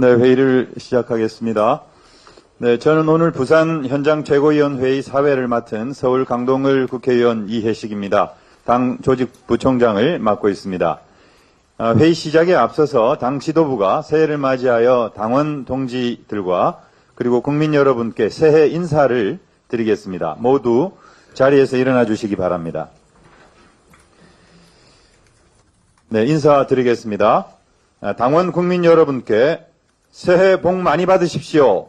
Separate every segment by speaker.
Speaker 1: 네, 회의를 시작하겠습니다. 네, 저는 오늘 부산 현장 최고위원회의 사회를 맡은 서울 강동을 국회의원 이혜식입니다. 당 조직부총장을 맡고 있습니다. 회의 시작에 앞서서 당 지도부가 새해를 맞이하여 당원 동지들과 그리고 국민 여러분께 새해 인사를 드리겠습니다. 모두 자리에서 일어나 주시기 바랍니다. 네, 인사드리겠습니다. 당원 국민 여러분께 새해 복 많이 받으십시오.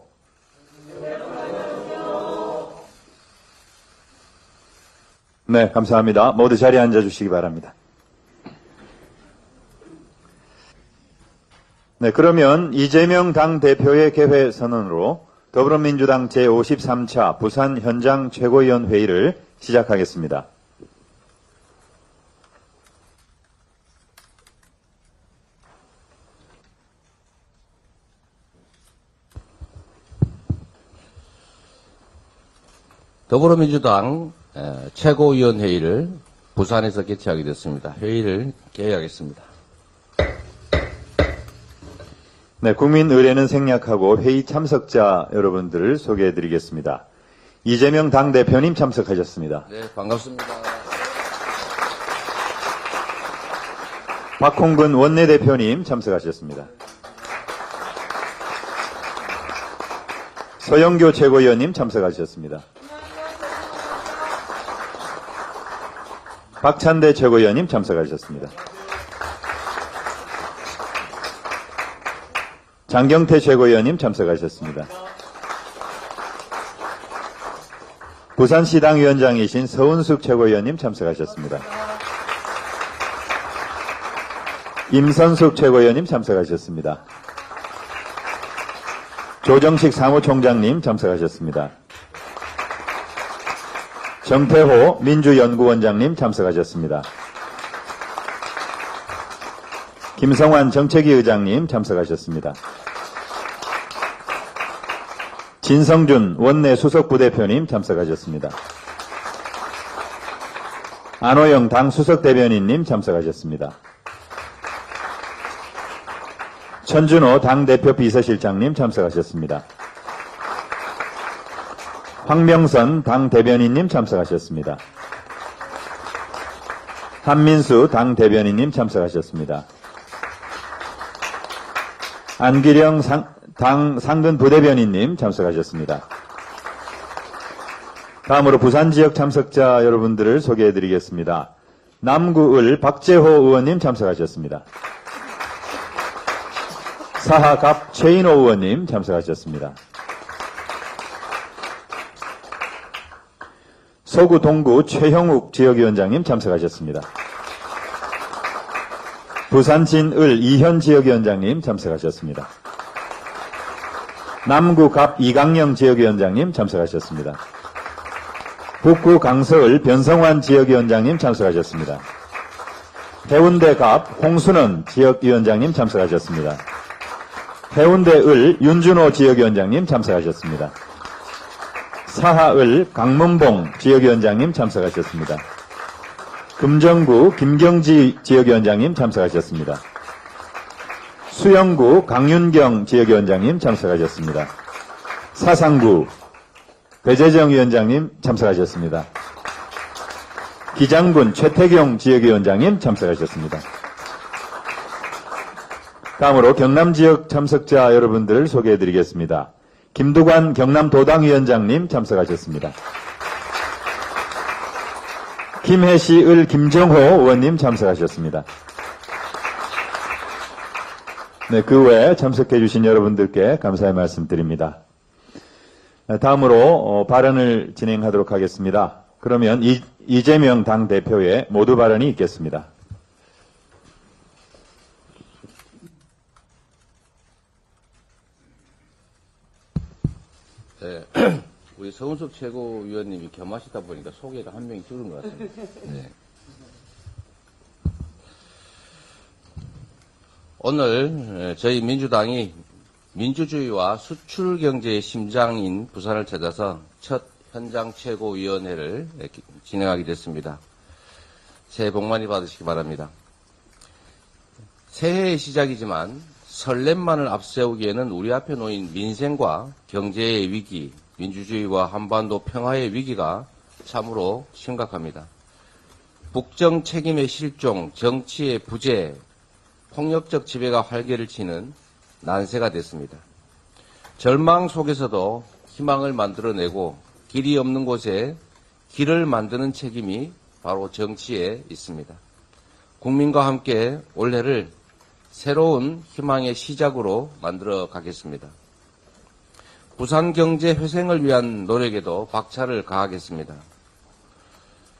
Speaker 1: 네, 감사합니다. 모두 자리에 앉아주시기 바랍니다. 네, 그러면 이재명 당대표의 개회 선언으로 더불어민주당 제53차 부산 현장 최고위원 회의를 시작하겠습니다.
Speaker 2: 더불어민주당 최고위원회의를 부산에서 개최하게 됐습니다. 회의를 개회하겠습니다.
Speaker 1: 네, 국민 의례는 생략하고 회의 참석자 여러분들을 소개해드리겠습니다. 이재명 당대표님 참석하셨습니다.
Speaker 2: 네, 반갑습니다.
Speaker 1: 박홍근 원내대표님 참석하셨습니다. 서영교 최고위원님 참석하셨습니다. 박찬대 최고위원님 참석하셨습니다. 장경태 최고위원님 참석하셨습니다. 부산시당위원장이신 서은숙 최고위원님 참석하셨습니다. 임선숙 최고위원님 참석하셨습니다. 조정식 사무총장님 참석하셨습니다. 정태호 민주연구원장님 참석하셨습니다. 김성환 정책위 의장님 참석하셨습니다. 진성준 원내 수석부대표님 참석하셨습니다. 안호영 당 수석대변인님 참석하셨습니다. 천준호 당대표 비서실장님 참석하셨습니다. 황명선 당대변인님 참석하셨습니다. 한민수 당대변인님 참석하셨습니다. 안기령 당 상근부대변인님 참석하셨습니다. 다음으로 부산지역 참석자 여러분들을 소개해드리겠습니다. 남구을 박재호 의원님 참석하셨습니다. 사하갑 최인호 의원님 참석하셨습니다. 서구 동구 최형욱 지역위원장님 참석하셨습니다. 부산 진을 이현 지역위원장님 참석하셨습니다. 남구 갑 이강영 지역위원장님 참석하셨습니다. 북구 강서을 변성환 지역위원장님 참석하셨습니다. 해운대 갑 홍순원 지역위원장님 참석하셨습니다. 해운대을 윤준호 지역위원장님 참석하셨습니다. 사하을 강문봉 지역위원장님 참석하셨습니다. 금정구 김경지 지역위원장님 참석하셨습니다. 수영구 강윤경 지역위원장님 참석하셨습니다. 사상구 배재정 위원장님 참석하셨습니다. 기장군 최태경 지역위원장님 참석하셨습니다. 다음으로 경남지역 참석자 여러분들을 소개해드리겠습니다. 김두관 경남도당위원장님 참석하셨습니다. 김해시을 김정호 의원님 참석하셨습니다. 네, 그 외에 참석해 주신 여러분들께 감사의 말씀 드립니다. 다음으로 발언을 진행하도록 하겠습니다. 그러면 이재명 당대표의 모두 발언이 있겠습니다.
Speaker 2: 네, 우리 서은숙 최고위원님이 겸하시다 보니까 소개가 한 명이 줄은 것 같습니다. 네. 오늘 저희 민주당이 민주주의와 수출 경제의 심장인 부산을 찾아서 첫 현장 최고위원회를 진행하게 됐습니다. 새해 복 많이 받으시기 바랍니다. 새해의 시작이지만 설렘만을 앞세우기에는 우리 앞에 놓인 민생과 경제의 위기, 민주주의와 한반도 평화의 위기가 참으로 심각합니다. 북정 책임의 실종, 정치의 부재, 폭력적 지배가 활개를 치는 난세가 됐습니다. 절망 속에서도 희망을 만들어내고 길이 없는 곳에 길을 만드는 책임이 바로 정치에 있습니다. 국민과 함께 올해를 새로운 희망의 시작으로 만들어 가겠습니다. 부산 경제 회생을 위한 노력에도 박차를 가하겠습니다.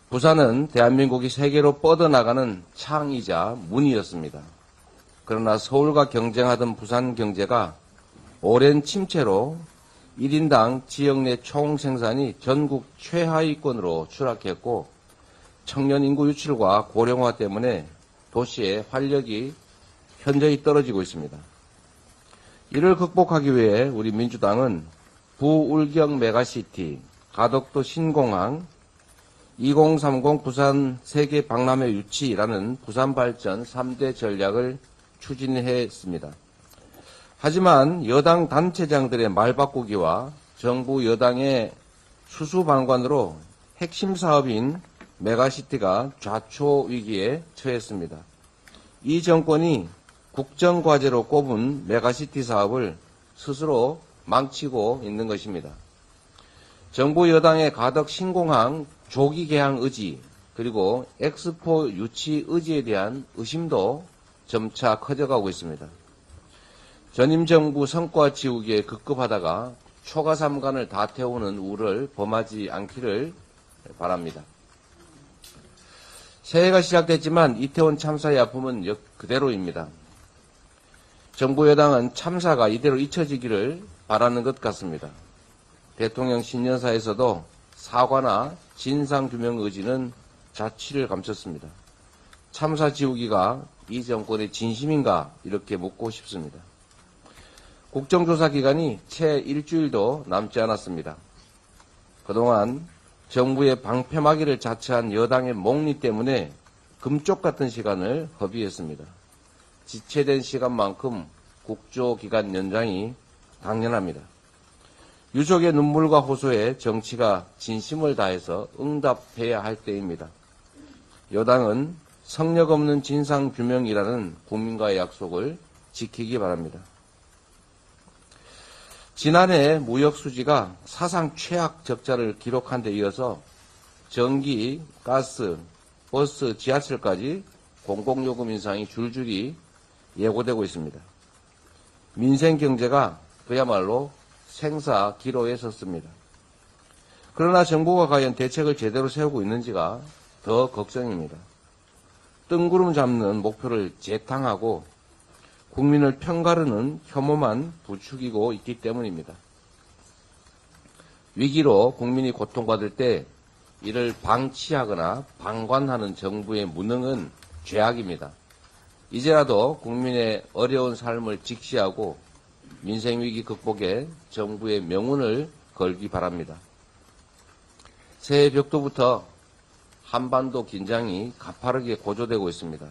Speaker 2: 부산은 대한민국이 세계로 뻗어나가는 창이자 문이었습니다. 그러나 서울과 경쟁하던 부산 경제가 오랜 침체로 1인당 지역 내 총생산이 전국 최하위권으로 추락했고 청년 인구 유출과 고령화 때문에 도시의 활력이 현저히 떨어지고 있습니다. 이를 극복하기 위해 우리 민주당은 부울경 메가시티, 가덕도 신공항, 2030 부산 세계 박람회 유치라는 부산 발전 3대 전략을 추진했습니다. 하지만 여당 단체장들의 말바꾸기와 정부 여당의 수수방관으로 핵심 사업인 메가시티가 좌초 위기에 처했습니다. 이 정권이 국정과제로 꼽은 메가시티 사업을 스스로 망치고 있는 것입니다. 정부 여당의 가덕 신공항 조기 개항 의지 그리고 엑스포 유치 의지에 대한 의심도 점차 커져가고 있습니다. 전임 정부 성과 지우기에 급급하다가 초가삼간을 다 태우는 우를 범하지 않기를 바랍니다. 새해가 시작됐지만 이태원 참사의 아픔은 그대로입니다. 정부 여당은 참사가 이대로 잊혀지기를 바라는 것 같습니다. 대통령 신년사에서도 사과나 진상규명 의지는 자취를 감췄습니다. 참사 지우기가 이 정권의 진심인가 이렇게 묻고 싶습니다. 국정조사 기간이 채 일주일도 남지 않았습니다. 그동안 정부의 방패막이를 자처한 여당의 목리 때문에 금쪽 같은 시간을 허비했습니다. 지체된 시간만큼 국조기간 연장이 당연합니다. 유족의 눈물과 호소에 정치가 진심을 다해서 응답해야 할 때입니다. 여당은 성역 없는 진상규명이라는 국민과의 약속을 지키기 바랍니다. 지난해 무역수지가 사상 최악 적자를 기록한 데 이어서 전기, 가스, 버스, 지하철까지 공공요금 인상이 줄줄이 예고되고 있습니다. 민생 경제가 그야말로 생사 기로에 섰습니다. 그러나 정부가 과연 대책을 제대로 세우고 있는지가 더 걱정입니다. 뜬구름 잡는 목표를 재탕하고 국민을 편가르는 혐오만 부추기고 있기 때문입니다. 위기로 국민이 고통받을 때 이를 방치하거나 방관하는 정부의 무능은 죄악입니다. 이제라도 국민의 어려운 삶을 직시하고 민생위기 극복에 정부의 명운을 걸기 바랍니다. 새해 벽두부터 한반도 긴장이 가파르게 고조되고 있습니다.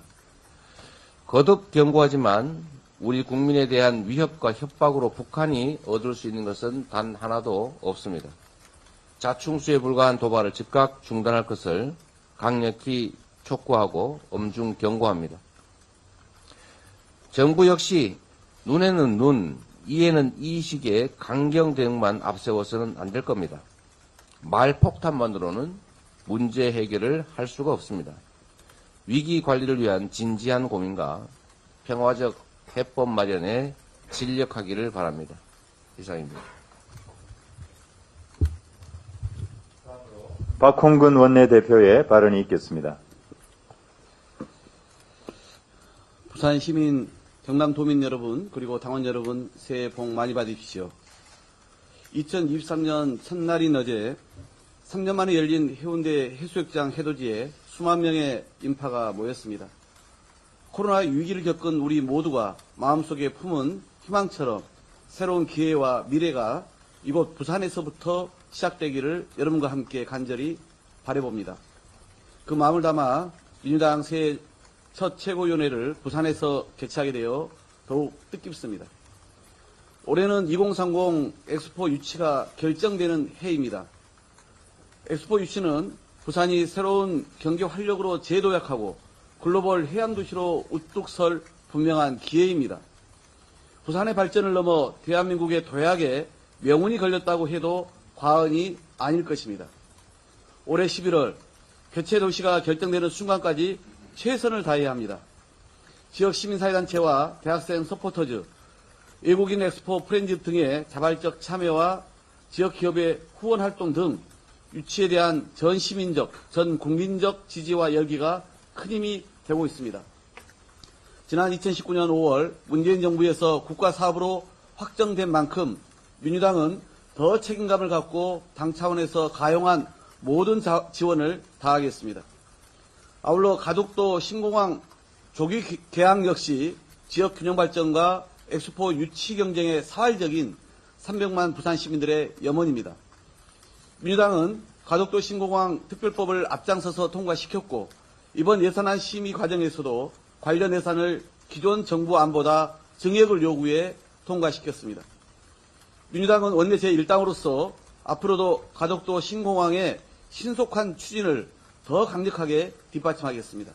Speaker 2: 거듭 경고하지만 우리 국민에 대한 위협과 협박으로 북한이 얻을 수 있는 것은 단 하나도 없습니다. 자충수에 불과한 도발을 즉각 중단할 것을 강력히 촉구하고 엄중 경고합니다. 정부 역시 눈에는 눈, 이에는 이식의 강경 대응만 앞세워서는 안 될 겁니다. 말폭탄만으로는 문제 해결을 할 수가 없습니다. 위기 관리를 위한 진지한 고민과 평화적 해법 마련에 진력하기를 바랍니다. 이상입니다.
Speaker 1: 박홍근 원내대표의 발언이 있겠습니다.
Speaker 3: 부산 시민, 경남 도민 여러분, 그리고 당원 여러분, 새해 복 많이 받으십시오. 2023년 첫날인 어제 3년 만에 열린 해운대 해수욕장 해돋이에 수만 명의 인파가 모였습니다. 코로나 위기를 겪은 우리 모두가 마음속에 품은 희망처럼 새로운 기회와 미래가 이곳 부산에서부터 시작되기를 여러분과 함께 간절히 바라봅니다. 그 마음을 담아 민주당 새해 첫 최고위원회를 부산에서 개최하게 되어 더욱 뜻깊습니다. 올해는 2030 엑스포 유치가 결정되는 해입니다. 엑스포 유치는 부산이 새로운 경제 활력으로 재도약하고 글로벌 해양도시로 우뚝 설 분명한 기회입니다. 부산의 발전을 넘어 대한민국의 도약에 명운이 걸렸다고 해도 과언이 아닐 것입니다. 올해 11월 개최 도시가 결정되는 순간까지 최선을 다해야 합니다. 지역 시민사회단체와 대학생 서포터즈, 외국인 엑스포 프렌즈 등의 자발적 참여와 지역 기업의 후원 활동 등 유치에 대한 전 시민적, 전 국민적 지지와 열기가 큰 힘이 되고 있습니다. 지난 2019년 5월 문재인 정부에서 국가 사업으로 확정된 만큼 민주당은 더 책임감을 갖고 당 차원에서 가용한 모든 지원을 다하겠습니다. 아울러 가덕도 신공항 조기 개항 역시 지역 균형 발전과 엑스포 유치 경쟁의 사활적인 300만 부산 시민들의 염원입니다. 민주당은 가덕도 신공항 특별법을 앞장서서 통과시켰고 이번 예산안 심의 과정에서도 관련 예산을 기존 정부 안보다 증액을 요구해 통과시켰습니다. 민주당은 원내 제1당으로서 앞으로도 가덕도 신공항의 신속한 추진을 더 강력하게 뒷받침하겠습니다.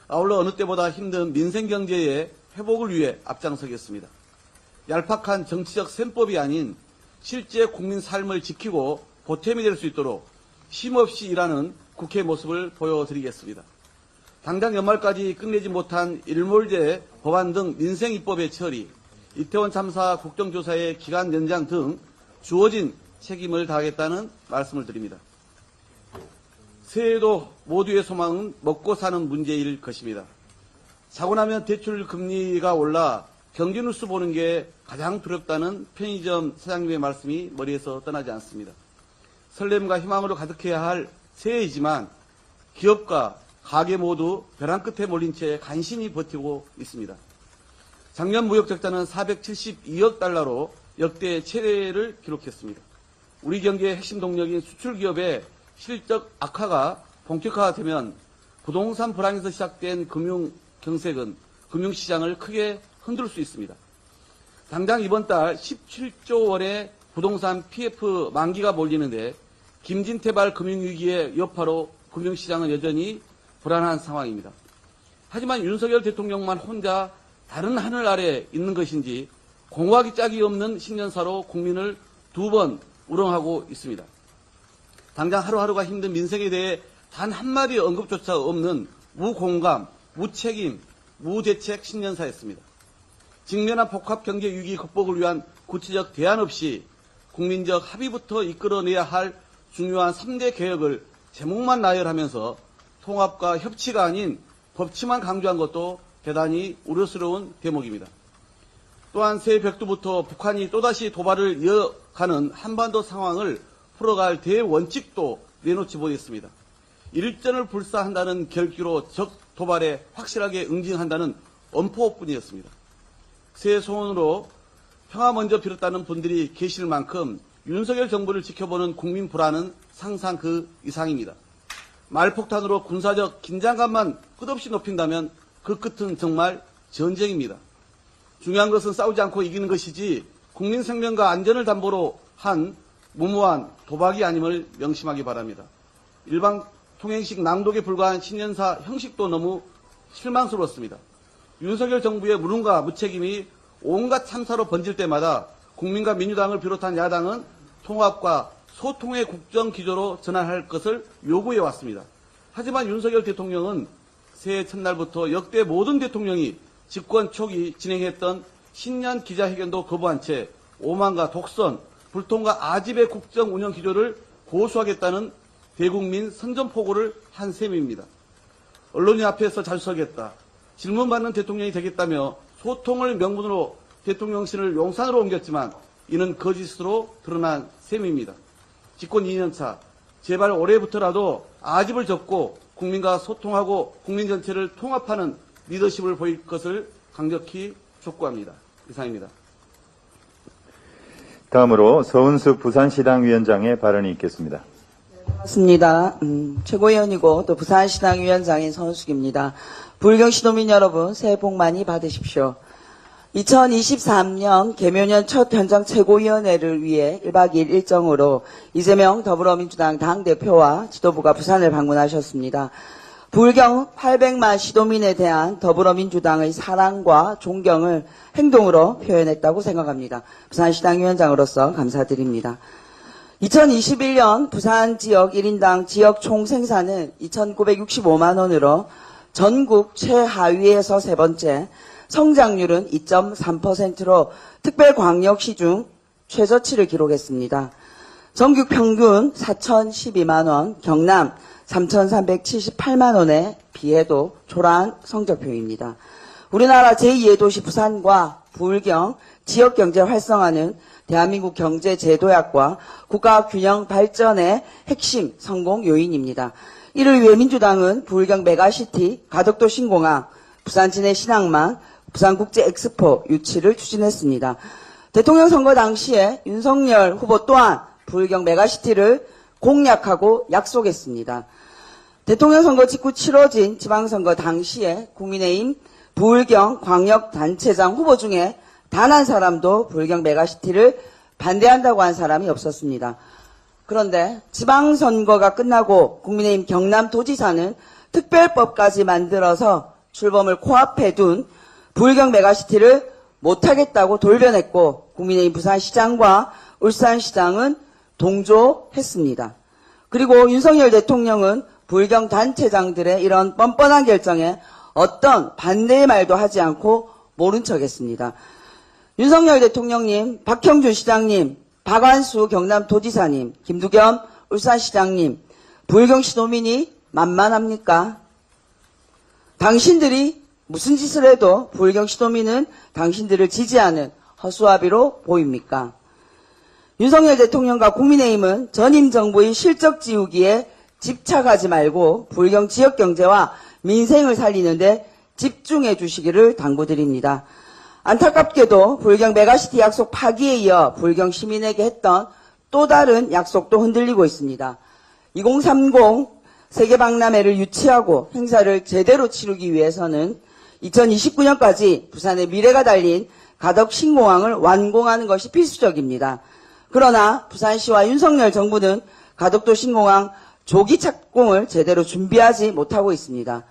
Speaker 3: 아울러 어느 때보다 힘든 민생경제의 회복을 위해 앞장서겠습니다. 얄팍한 정치적 셈법이 아닌 실제 국민 삶을 지키고 보탬이 될 수 있도록 쉼없이 일하는 국회 모습을 보여드리겠습니다. 당장 연말까지 끝내지 못한 일몰제 법안 등 민생 입법의 처리, 이태원 참사 국정조사의 기간 연장 등 주어진 책임을 다하겠다는 말씀을 드립니다. 새해에도 모두의 소망은 먹고 사는 문제일 것입니다. 자고 나면 대출 금리가 올라 경제 뉴스 보는 게 가장 두렵다는 편의점 사장님의 말씀이 머리에서 떠나지 않습니다. 설렘과 희망으로 가득해야 할 새해이지만 기업과 가게 모두 벼랑 끝에 몰린 채 간신히 버티고 있습니다. 작년 무역 적자는 472억 달러로 역대 최대를 기록했습니다. 우리 경제의 핵심 동력인 수출 기업의 실적 악화가 본격화되면 부동산 불황에서 시작된 금융 경색은 금융시장을 크게 흔들 수 있습니다. 당장 이번 달 17조 원의 부동산 PF 만기가 몰리는데 김진태발 금융위기의 여파로 금융시장은 여전히 불안한 상황입니다. 하지만 윤석열 대통령만 혼자 다른 하늘 아래 있는 것인지 공화기 짝이 없는 신년사로 국민을 두 번 우롱하고 있습니다. 당장 하루하루가 힘든 민생에 대해 단 한마디 언급조차 없는 무공감, 무책임, 무대책 신년사였습니다. 직면한 복합 경제 위기 극복을 위한 구체적 대안 없이 국민적 합의부터 이끌어내야 할 중요한 3대 개혁을 제목만 나열하면서 통합과 협치가 아닌 법치만 강조한 것도 대단히 우려스러운 대목입니다. 또한 새해 벽두부터 북한이 또다시 도발을 이어가는 한반도 상황을 풀어갈 대원칙도 내놓지 못했습니다. 일전을 불사한다는 결기로 적 도발에 확실하게 응징한다는 엄포뿐이었습니다. 새해 소원으로 평화 먼저 빌었다는 분들이 계실 만큼 윤석열 정부를 지켜보는 국민 불안은 상상 그 이상입니다. 말폭탄으로 군사적 긴장감만 끝없이 높인다면 그 끝은 정말 전쟁입니다. 중요한 것은 싸우지 않고 이기는 것이지 국민 생명과 안전을 담보로 한 무모한 도박이 아님을 명심하기 바랍니다. 일방 통행식 낭독에 불과한 신년사 형식도 너무 실망스러웠습니다. 윤석열 정부의 무능과 무책임이 온갖 참사로 번질 때마다 국민과 민주당을 비롯한 야당은 통합과 소통의 국정 기조로 전환할 것을 요구해 왔습니다. 하지만 윤석열 대통령은 새해 첫날부터 역대 모든 대통령이 집권 초기 진행했던 신년 기자회견도 거부한 채 오만과 독선, 불통과 아집의 국정 운영 기조를 고수하겠다는 대국민 선전포고를 한 셈입니다. 언론인 앞에서 잘 서겠다, 질문받는 대통령이 되겠다며 소통을 명분으로 대통령실을 용산으로 옮겼지만 이는 거짓으로 드러난 셈입니다. 집권 2년차, 제발 올해부터라도 아집을 접고 국민과 소통하고 국민 전체를 통합하는 리더십을 보일 것을 강력히 촉구합니다. 이상입니다.
Speaker 1: 다음으로 서은숙 부산시당위원장의 발언이 있겠습니다.
Speaker 4: 반갑습니다. 최고위원이고 또 부산시당위원장인 서은숙입니다. 불경 시도민 여러분 새해 복 많이 받으십시오. 2023년 개묘년 첫 현장 최고위원회를 위해 1박 2일 일정으로 이재명 더불어민주당 당대표와 지도부가 부산을 방문하셨습니다. 불경 800만 시도민에 대한 더불어민주당의 사랑과 존경을 행동으로 표현했다고 생각합니다. 부산시당 위원장으로서 감사드립니다. 2021년 부산 지역 1인당 지역 총 생산은 2,965만 원으로 전국 최하위에서 세 번째, 성장률은 2.3%로 특별광역시 중 최저치를 기록했습니다. 전국 평균 4,012만 원, 경남 3,378만 원에 비해도 초라한 성적표입니다. 우리나라 제2의 도시 부산과 부울경 지역경제 활성화는 대한민국 경제 제도약과 국가 균형 발전의 핵심 성공 요인입니다. 이를 위해 민주당은 부울경 메가시티, 가덕도 신공항, 부산 진해 신항만, 부산국제 엑스포 유치를 추진했습니다. 대통령 선거 당시에 윤석열 후보 또한 부울경 메가시티를 공약하고 약속했습니다. 대통령 선거 직후 치러진 지방선거 당시에 국민의힘 부울경 광역단체장 후보 중에 단 한 사람도 부울경 메가시티를 반대한다고 한 사람이 없었습니다. 그런데 지방선거가 끝나고 국민의힘 경남도지사는 특별법까지 만들어서 출범을 코앞에 둔 부울경 메가시티를 못하겠다고 돌변했고 국민의힘 부산시장과 울산시장은 동조했습니다. 그리고 윤석열 대통령은 부울경 단체장들의 이런 뻔뻔한 결정에 어떤 반대의 말도 하지 않고 모른 척했습니다. 윤석열 대통령님, 박형준 시장님, 박완수 경남도지사님, 김두겸 울산시장님, 부울경 시도민이 만만합니까? 당신들이 무슨 짓을 해도 부울경 시도민은 당신들을 지지하는 허수아비로 보입니까? 윤석열 대통령과 국민의힘은 전임 정부의 실적 지우기에 집착하지 말고 부울경 지역경제와 민생을 살리는데 집중해 주시기를 당부드립니다. 안타깝게도 부울경 메가시티 약속 파기에 이어 부울경 시민에게 했던 또 다른 약속도 흔들리고 있습니다. 2030 세계박람회를 유치하고 행사를 제대로 치르기 위해서는 2029년까지 부산의 미래가 달린 가덕 신공항을 완공하는 것이 필수적입니다. 그러나 부산시와 윤석열 정부는 가덕도 신공항 조기 착공을 제대로 준비하지 못하고 있습니다.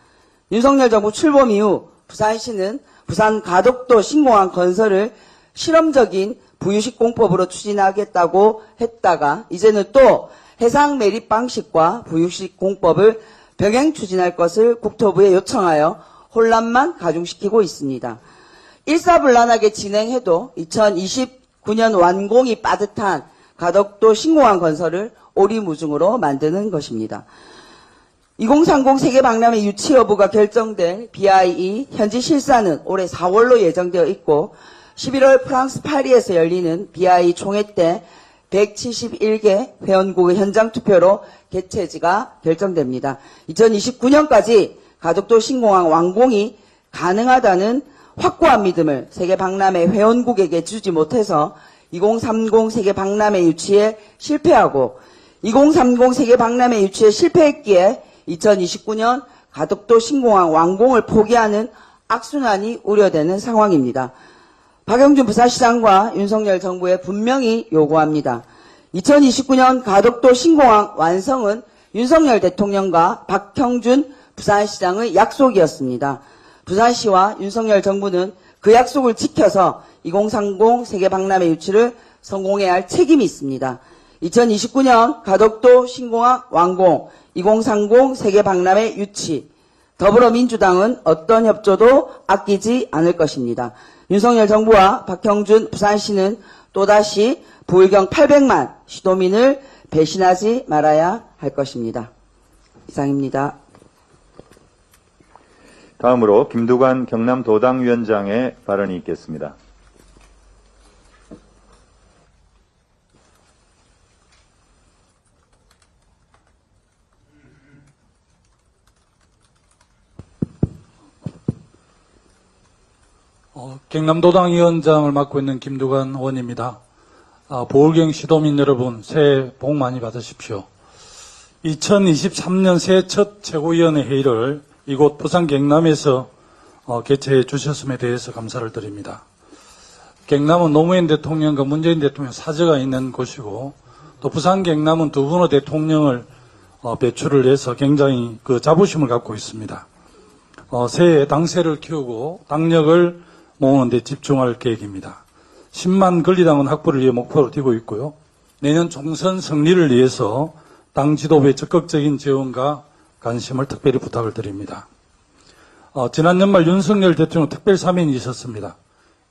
Speaker 4: 윤석열 정부 출범 이후 부산시는 부산 가덕도 신공항 건설을 실험적인 부유식 공법으로 추진하겠다고 했다가 이제는 또 해상 매립 방식과 부유식 공법을 병행 추진할 것을 국토부에 요청하여 혼란만 가중시키고 있습니다. 일사불란하게 진행해도 2029년 완공이 빠듯한 가덕도 신공항 건설을 오리무중으로 만드는 것입니다. 2030 세계박람회 유치 여부가 결정될 BIE 현지 실사는 올해 4월로 예정되어 있고 11월 프랑스 파리에서 열리는 BIE 총회 때 171개 회원국의 현장 투표로 개최지가 결정됩니다. 2029년까지 가덕도 신공항 완공이 가능하다는 확고한 믿음을 세계박람회 회원국에게 주지 못해서 2030 세계박람회 유치에 실패하고 2030 세계박람회 유치에 실패했기에 2029년 가덕도 신공항 완공을 포기하는 악순환이 우려되는 상황입니다. 박영준 부산시장과 윤석열 정부에 분명히 요구합니다. 2029년 가덕도 신공항 완성은 윤석열 대통령과 박형준 부산시장의 약속이었습니다. 부산시와 윤석열 정부는 그 약속을 지켜서 2030 세계박람회 유치를 성공해야 할 책임이 있습니다. 2029년 가덕도 신공항 완공, 2030 세계박람회 유치, 더불어민주당은 어떤 협조도 아끼지 않을 것입니다. 윤석열 정부와 박형준 부산시는 또다시 부울경 800만 시도민을 배신하지 말아야 할 것입니다. 이상입니다.
Speaker 1: 다음으로 김두관 경남도당위원장의 발언이 있겠습니다.
Speaker 5: 경남도당위원장을 맡고 있는 김두관 의원입니다. 부울경 시도민 여러분, 새해 복 많이 받으십시오. 2023년 새해 첫 최고위원회 회의를 이곳 부산 경남에서 개최해 주셨음에 대해서 감사를 드립니다. 경남은 노무현 대통령과 문재인 대통령 사저가 있는 곳이고 또 부산 경남은 두 분의 대통령을 배출을 해서 굉장히 그 자부심을 갖고 있습니다. 새해 당세를 키우고 당력을 모으는 데 집중할 계획입니다. 10만 권리당원 확보를 위해 목표로 띄고 있고요. 내년 총선 승리를 위해서 당 지도부의 적극적인 지원과 관심을 특별히 부탁을 드립니다. 지난 연말 윤석열 대통령 특별 사면이 있었습니다.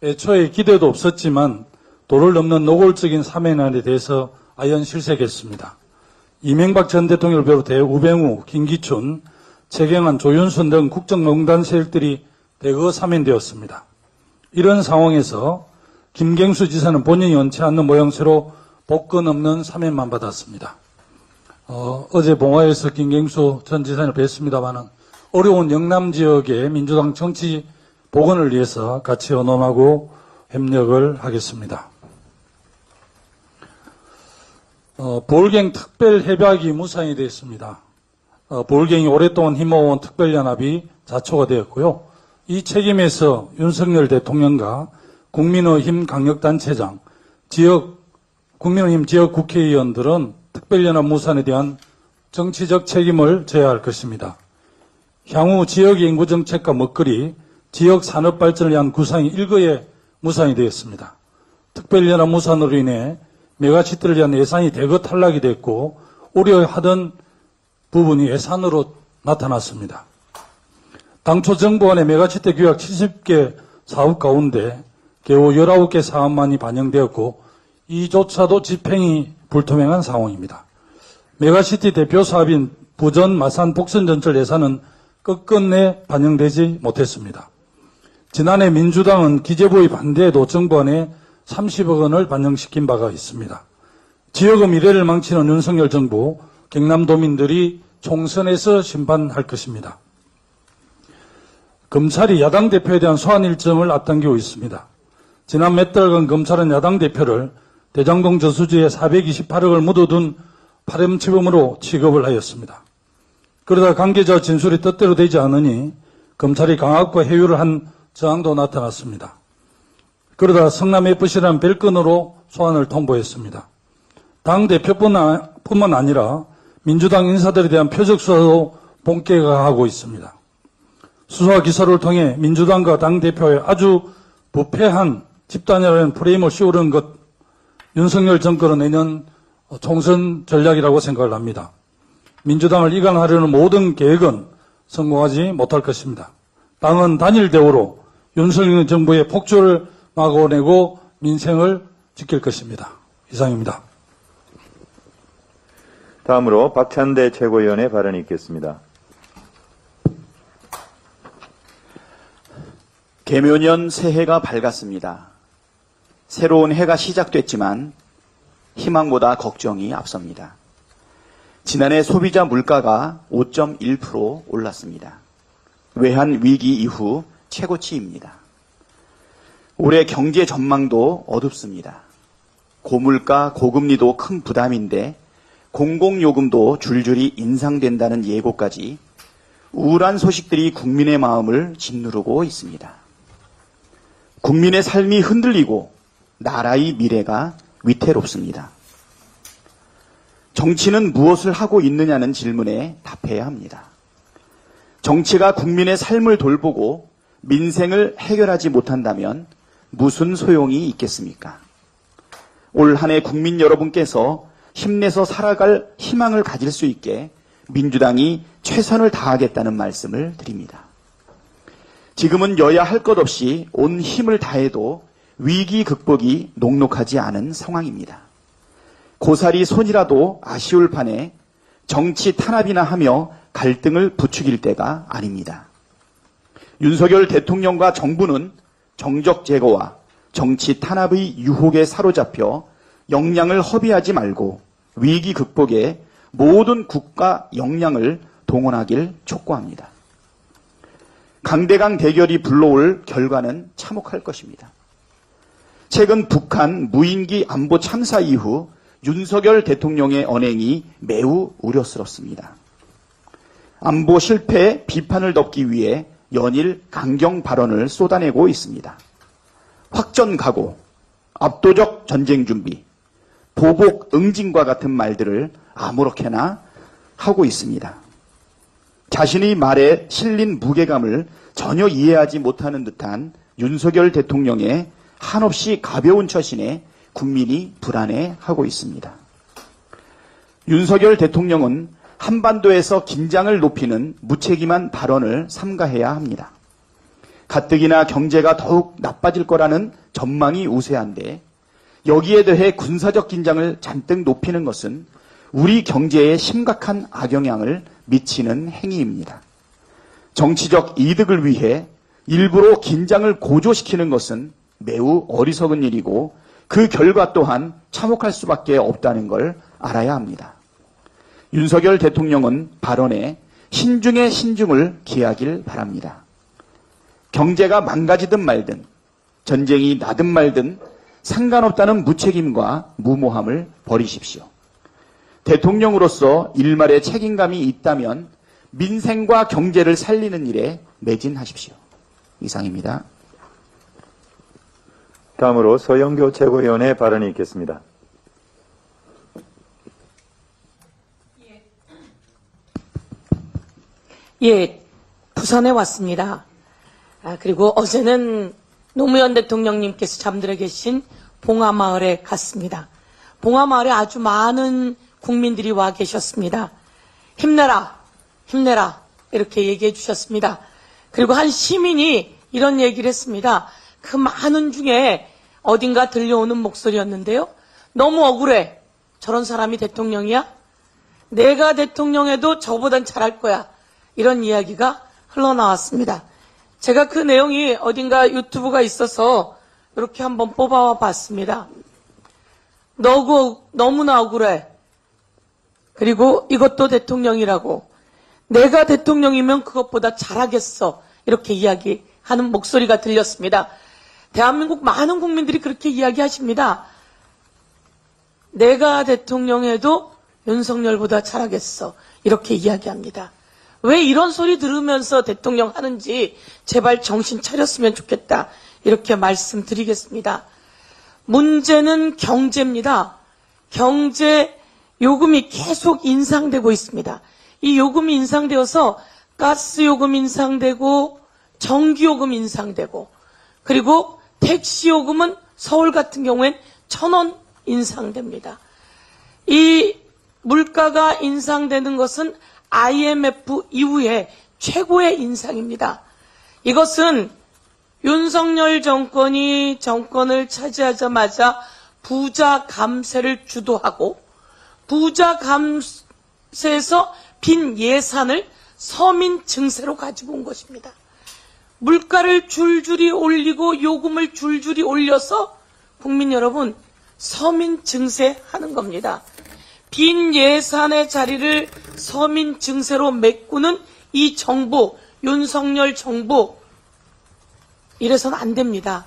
Speaker 5: 애초에 기대도 없었지만 도를 넘는 노골적인 사면안에 대해서 아연 실색했습니다. 이명박 전 대통령을 비롯해 우병우, 김기춘, 최경환, 조윤선 등 국정농단 세력들이 대거 사면되었습니다. 이런 상황에서 김경수 지사는 본인이 원치 않는 모양새로 복권 없는 사면만 받았습니다. 어제 봉화에서 김경수 전 지사를 뵀습니다마는 어려운 영남 지역의 민주당 정치 복원을 위해서 같이 의논하고 협력을 하겠습니다. 보울경 특별 협약이 무산이 되었습니다. 보울경이 오랫동안 힘모아온 특별연합이 자초가 되었고요. 이 책임에서 윤석열 대통령과 국민의힘 강력단체장, 국민의힘 지역 국회의원들은 특별연합 무산에 대한 정치적 책임을 져야 할 것입니다. 향후 지역의 인구정책과 먹거리, 지역 산업 발전을 위한 구상이 일거에 무산이 되었습니다. 특별연합 무산으로 인해 메가시티를 위한 예산이 대거 탈락이 됐고 우려하던 부분이 예산으로 나타났습니다. 당초 정부안의 메가시티 규약 70개 사업 가운데 겨우 19개 사업만이 반영되었고 이조차도 집행이 불투명한 상황입니다. 메가시티 대표 사업인 부전, 마산, 복선전철 예산은 끝끝내 반영되지 못했습니다. 지난해 민주당은 기재부의 반대에도 정부안에 30억 원을 반영시킨 바가 있습니다. 지역의 미래를 망치는 윤석열 정부, 경남도민들이 총선에서 심판할 것입니다. 검찰이 야당 대표에 대한 소환 일정을 앞당기고 있습니다. 지난 몇 달간 검찰은 야당 대표를 대장동 저수지에 428억을 묻어둔 파렴치범으로 취급을 하였습니다. 그러다 관계자 진술이 뜻대로 되지 않으니 검찰이 강압과 해유를 한 저항도 나타났습니다. 그러다 성남FC라는 별건으로 소환을 통보했습니다. 당 대표뿐만 아니라 민주당 인사들에 대한 표적 수사도 본격화하고 있습니다. 수사 기소를 통해 민주당과 당 대표의 아주 부패한 집단이라는 프레임을 씌우는 것, 윤석열 정권은 내년 총선 전략이라고 생각을 합니다. 민주당을 이간하려는 모든 계획은 성공하지 못할 것입니다. 당은 단일 대우로 윤석열 정부의 폭주를 막아내고 민생을 지킬 것입니다. 이상입니다.
Speaker 1: 다음으로 박찬대 최고위원의 발언이 있겠습니다.
Speaker 6: 개묘년 새해가 밝았습니다. 새로운 해가 시작됐지만 희망보다 걱정이 앞섭니다. 지난해 소비자 물가가 5.1% 올랐습니다. 외환 위기 이후 최고치입니다. 올해 경제 전망도 어둡습니다. 고물가, 고금리도 큰 부담인데 공공요금도 줄줄이 인상된다는 예고까지 우울한 소식들이 국민의 마음을 짓누르고 있습니다. 국민의 삶이 흔들리고 나라의 미래가 위태롭습니다. 정치는 무엇을 하고 있느냐는 질문에 답해야 합니다. 정치가 국민의 삶을 돌보고 민생을 해결하지 못한다면 무슨 소용이 있겠습니까? 올 한 해 국민 여러분께서 힘내서 살아갈 희망을 가질 수 있게 민주당이 최선을 다하겠다는 말씀을 드립니다. 지금은 여야 할 것 없이 온 힘을 다해도 위기 극복이 녹록하지 않은 상황입니다. 고사리 손이라도 아쉬울 판에 정치 탄압이나 하며 갈등을 부추길 때가 아닙니다. 윤석열 대통령과 정부는 정적 제거와 정치 탄압의 유혹에 사로잡혀 역량을 허비하지 말고 위기 극복에 모든 국가 역량을 동원하길 촉구합니다. 강대강 대결이 불러올 결과는 참혹할 것입니다. 최근 북한 무인기 안보 참사 이후 윤석열 대통령의 언행이 매우 우려스럽습니다. 안보 실패에 비판을 덮기 위해 연일 강경 발언을 쏟아내고 있습니다. 확전 각오, 압도적 전쟁 준비, 보복 응징과 같은 말들을 아무렇게나 하고 있습니다. 자신의 말에 실린 무게감을 전혀 이해하지 못하는 듯한 윤석열 대통령의 한없이 가벼운 처신에 국민이 불안해하고 있습니다. 윤석열 대통령은 한반도에서 긴장을 높이는 무책임한 발언을 삼가해야 합니다. 가뜩이나 경제가 더욱 나빠질 거라는 전망이 우세한데 여기에 대해 군사적 긴장을 잔뜩 높이는 것은 우리 경제에 심각한 악영향을 미치는 행위입니다. 정치적 이득을 위해 일부러 긴장을 고조시키는 것은 매우 어리석은 일이고 그 결과 또한 참혹할 수밖에 없다는 걸 알아야 합니다. 윤석열 대통령은 발언에 신중의 신중을 기하길 바랍니다. 경제가 망가지든 말든 전쟁이 나든 말든 상관없다는 무책임과 무모함을 버리십시오. 대통령으로서 일말의 책임감이 있다면 민생과 경제를 살리는 일에 매진하십시오. 이상입니다.
Speaker 1: 다음으로 서영교 최고위원의 발언이 있겠습니다.
Speaker 7: 예, 부산에 왔습니다. 그리고 어제는 노무현 대통령님께서 잠들어 계신 봉하마을에 갔습니다. 봉하마을에 아주 많은 국민들이 와 계셨습니다. 힘내라, 힘내라 이렇게 얘기해 주셨습니다. 그리고 한 시민이 이런 얘기를 했습니다. 그 많은 중에 어딘가 들려오는 목소리였는데요. 너무 억울해. 저런 사람이 대통령이야? 내가 대통령해도 저보단 잘할 거야. 이런 이야기가 흘러나왔습니다. 제가 그 내용이 어딘가 유튜브가 있어서 이렇게 한번 뽑아와 봤습니다. 너무나 억울해. 그리고 이것도 대통령이라고. 내가 대통령이면 그것보다 잘하겠어. 이렇게 이야기하는 목소리가 들렸습니다. 대한민국 많은 국민들이 그렇게 이야기하십니다. 내가 대통령해도 윤석열보다 잘하겠어. 이렇게 이야기합니다. 왜 이런 소리 들으면서 대통령 하는지 제발 정신 차렸으면 좋겠다. 이렇게 말씀드리겠습니다. 문제는 경제입니다. 경제 요금이 계속 인상되고 있습니다. 이 요금이 인상되어서 가스 요금 인상되고 전기 요금 인상되고 그리고 택시 요금은 서울 같은 경우엔 1,000원 인상됩니다. 이 물가가 인상되는 것은 IMF 이후에 최고의 인상입니다. 이것은 윤석열 정권이 정권을 차지하자마자 부자 감세를 주도하고 부자 감세에서 빈 예산을 서민 증세로 가지고 온 것입니다. 물가를 줄줄이 올리고 요금을 줄줄이 올려서 국민 여러분 서민 증세하는 겁니다. 빈 예산의 자리를 서민 증세로 메꾸는 이 정부, 윤석열 정부, 이래서는 안 됩니다.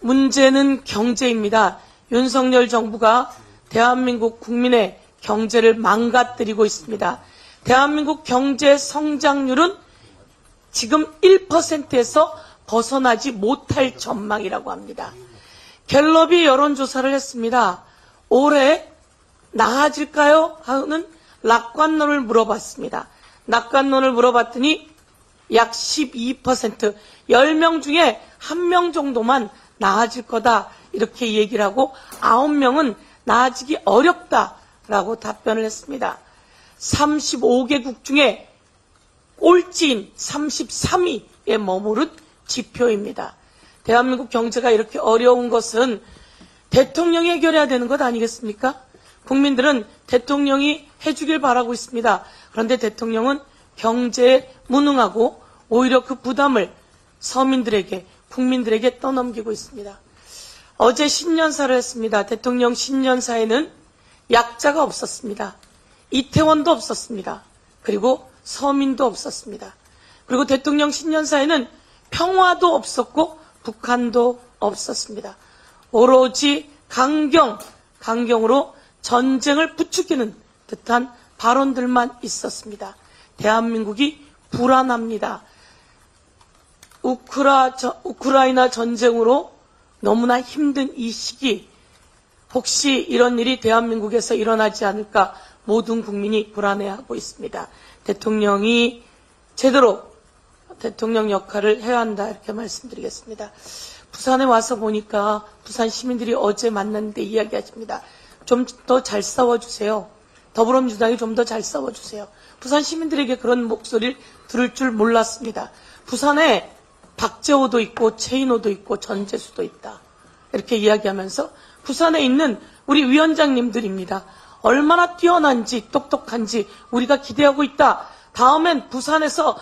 Speaker 7: 문제는 경제입니다. 윤석열 정부가 대한민국 국민의 경제를 망가뜨리고 있습니다. 대한민국 경제 성장률은 지금 1%에서 벗어나지 못할 전망이라고 합니다. 갤럽이 여론조사를 했습니다. 올해 나아질까요? 하는 낙관론을 물어봤습니다. 낙관론을 물어봤더니 약 12%, 10명 중에 1명 정도만 나아질 거다 이렇게 얘기를 하고 9명은 나아지기 어렵다라고 답변을 했습니다. 35개국 중에 꼴찌인 33위에 머무른 지표입니다. 대한민국 경제가 이렇게 어려운 것은 대통령이 해결해야 되는 것 아니겠습니까? 국민들은 대통령이 해주길 바라고 있습니다. 그런데 대통령은 경제에 무능하고 오히려 그 부담을 서민들에게, 국민들에게 떠넘기고 있습니다. 어제 신년사를 했습니다. 대통령 신년사에는 약자가 없었습니다. 이태원도 없었습니다. 그리고 서민도 없었습니다. 그리고 대통령 신년사에는 평화도 없었고 북한도 없었습니다. 오로지 강경으로 전쟁을 부추기는 듯한 발언들만 있었습니다. 대한민국이 불안합니다. 우크라이나 전쟁으로 너무나 힘든 이 시기, 혹시 이런 일이 대한민국에서 일어나지 않을까 모든 국민이 불안해하고 있습니다. 대통령이 제대로 대통령 역할을 해야 한다, 이렇게 말씀드리겠습니다. 부산에 와서 보니까 부산 시민들이 어제 만났는데 이야기하십니다. 좀 더 잘 싸워주세요. 더불어민주당이 좀 더 잘 싸워주세요. 부산 시민들에게 그런 목소리를 들을 줄 몰랐습니다. 부산에 박재호도 있고 최인호도 있고 전재수도 있다, 이렇게 이야기하면서 부산에 있는 우리 위원장님들입니다. 얼마나 뛰어난지 똑똑한지 우리가 기대하고 있다. 다음엔 부산에서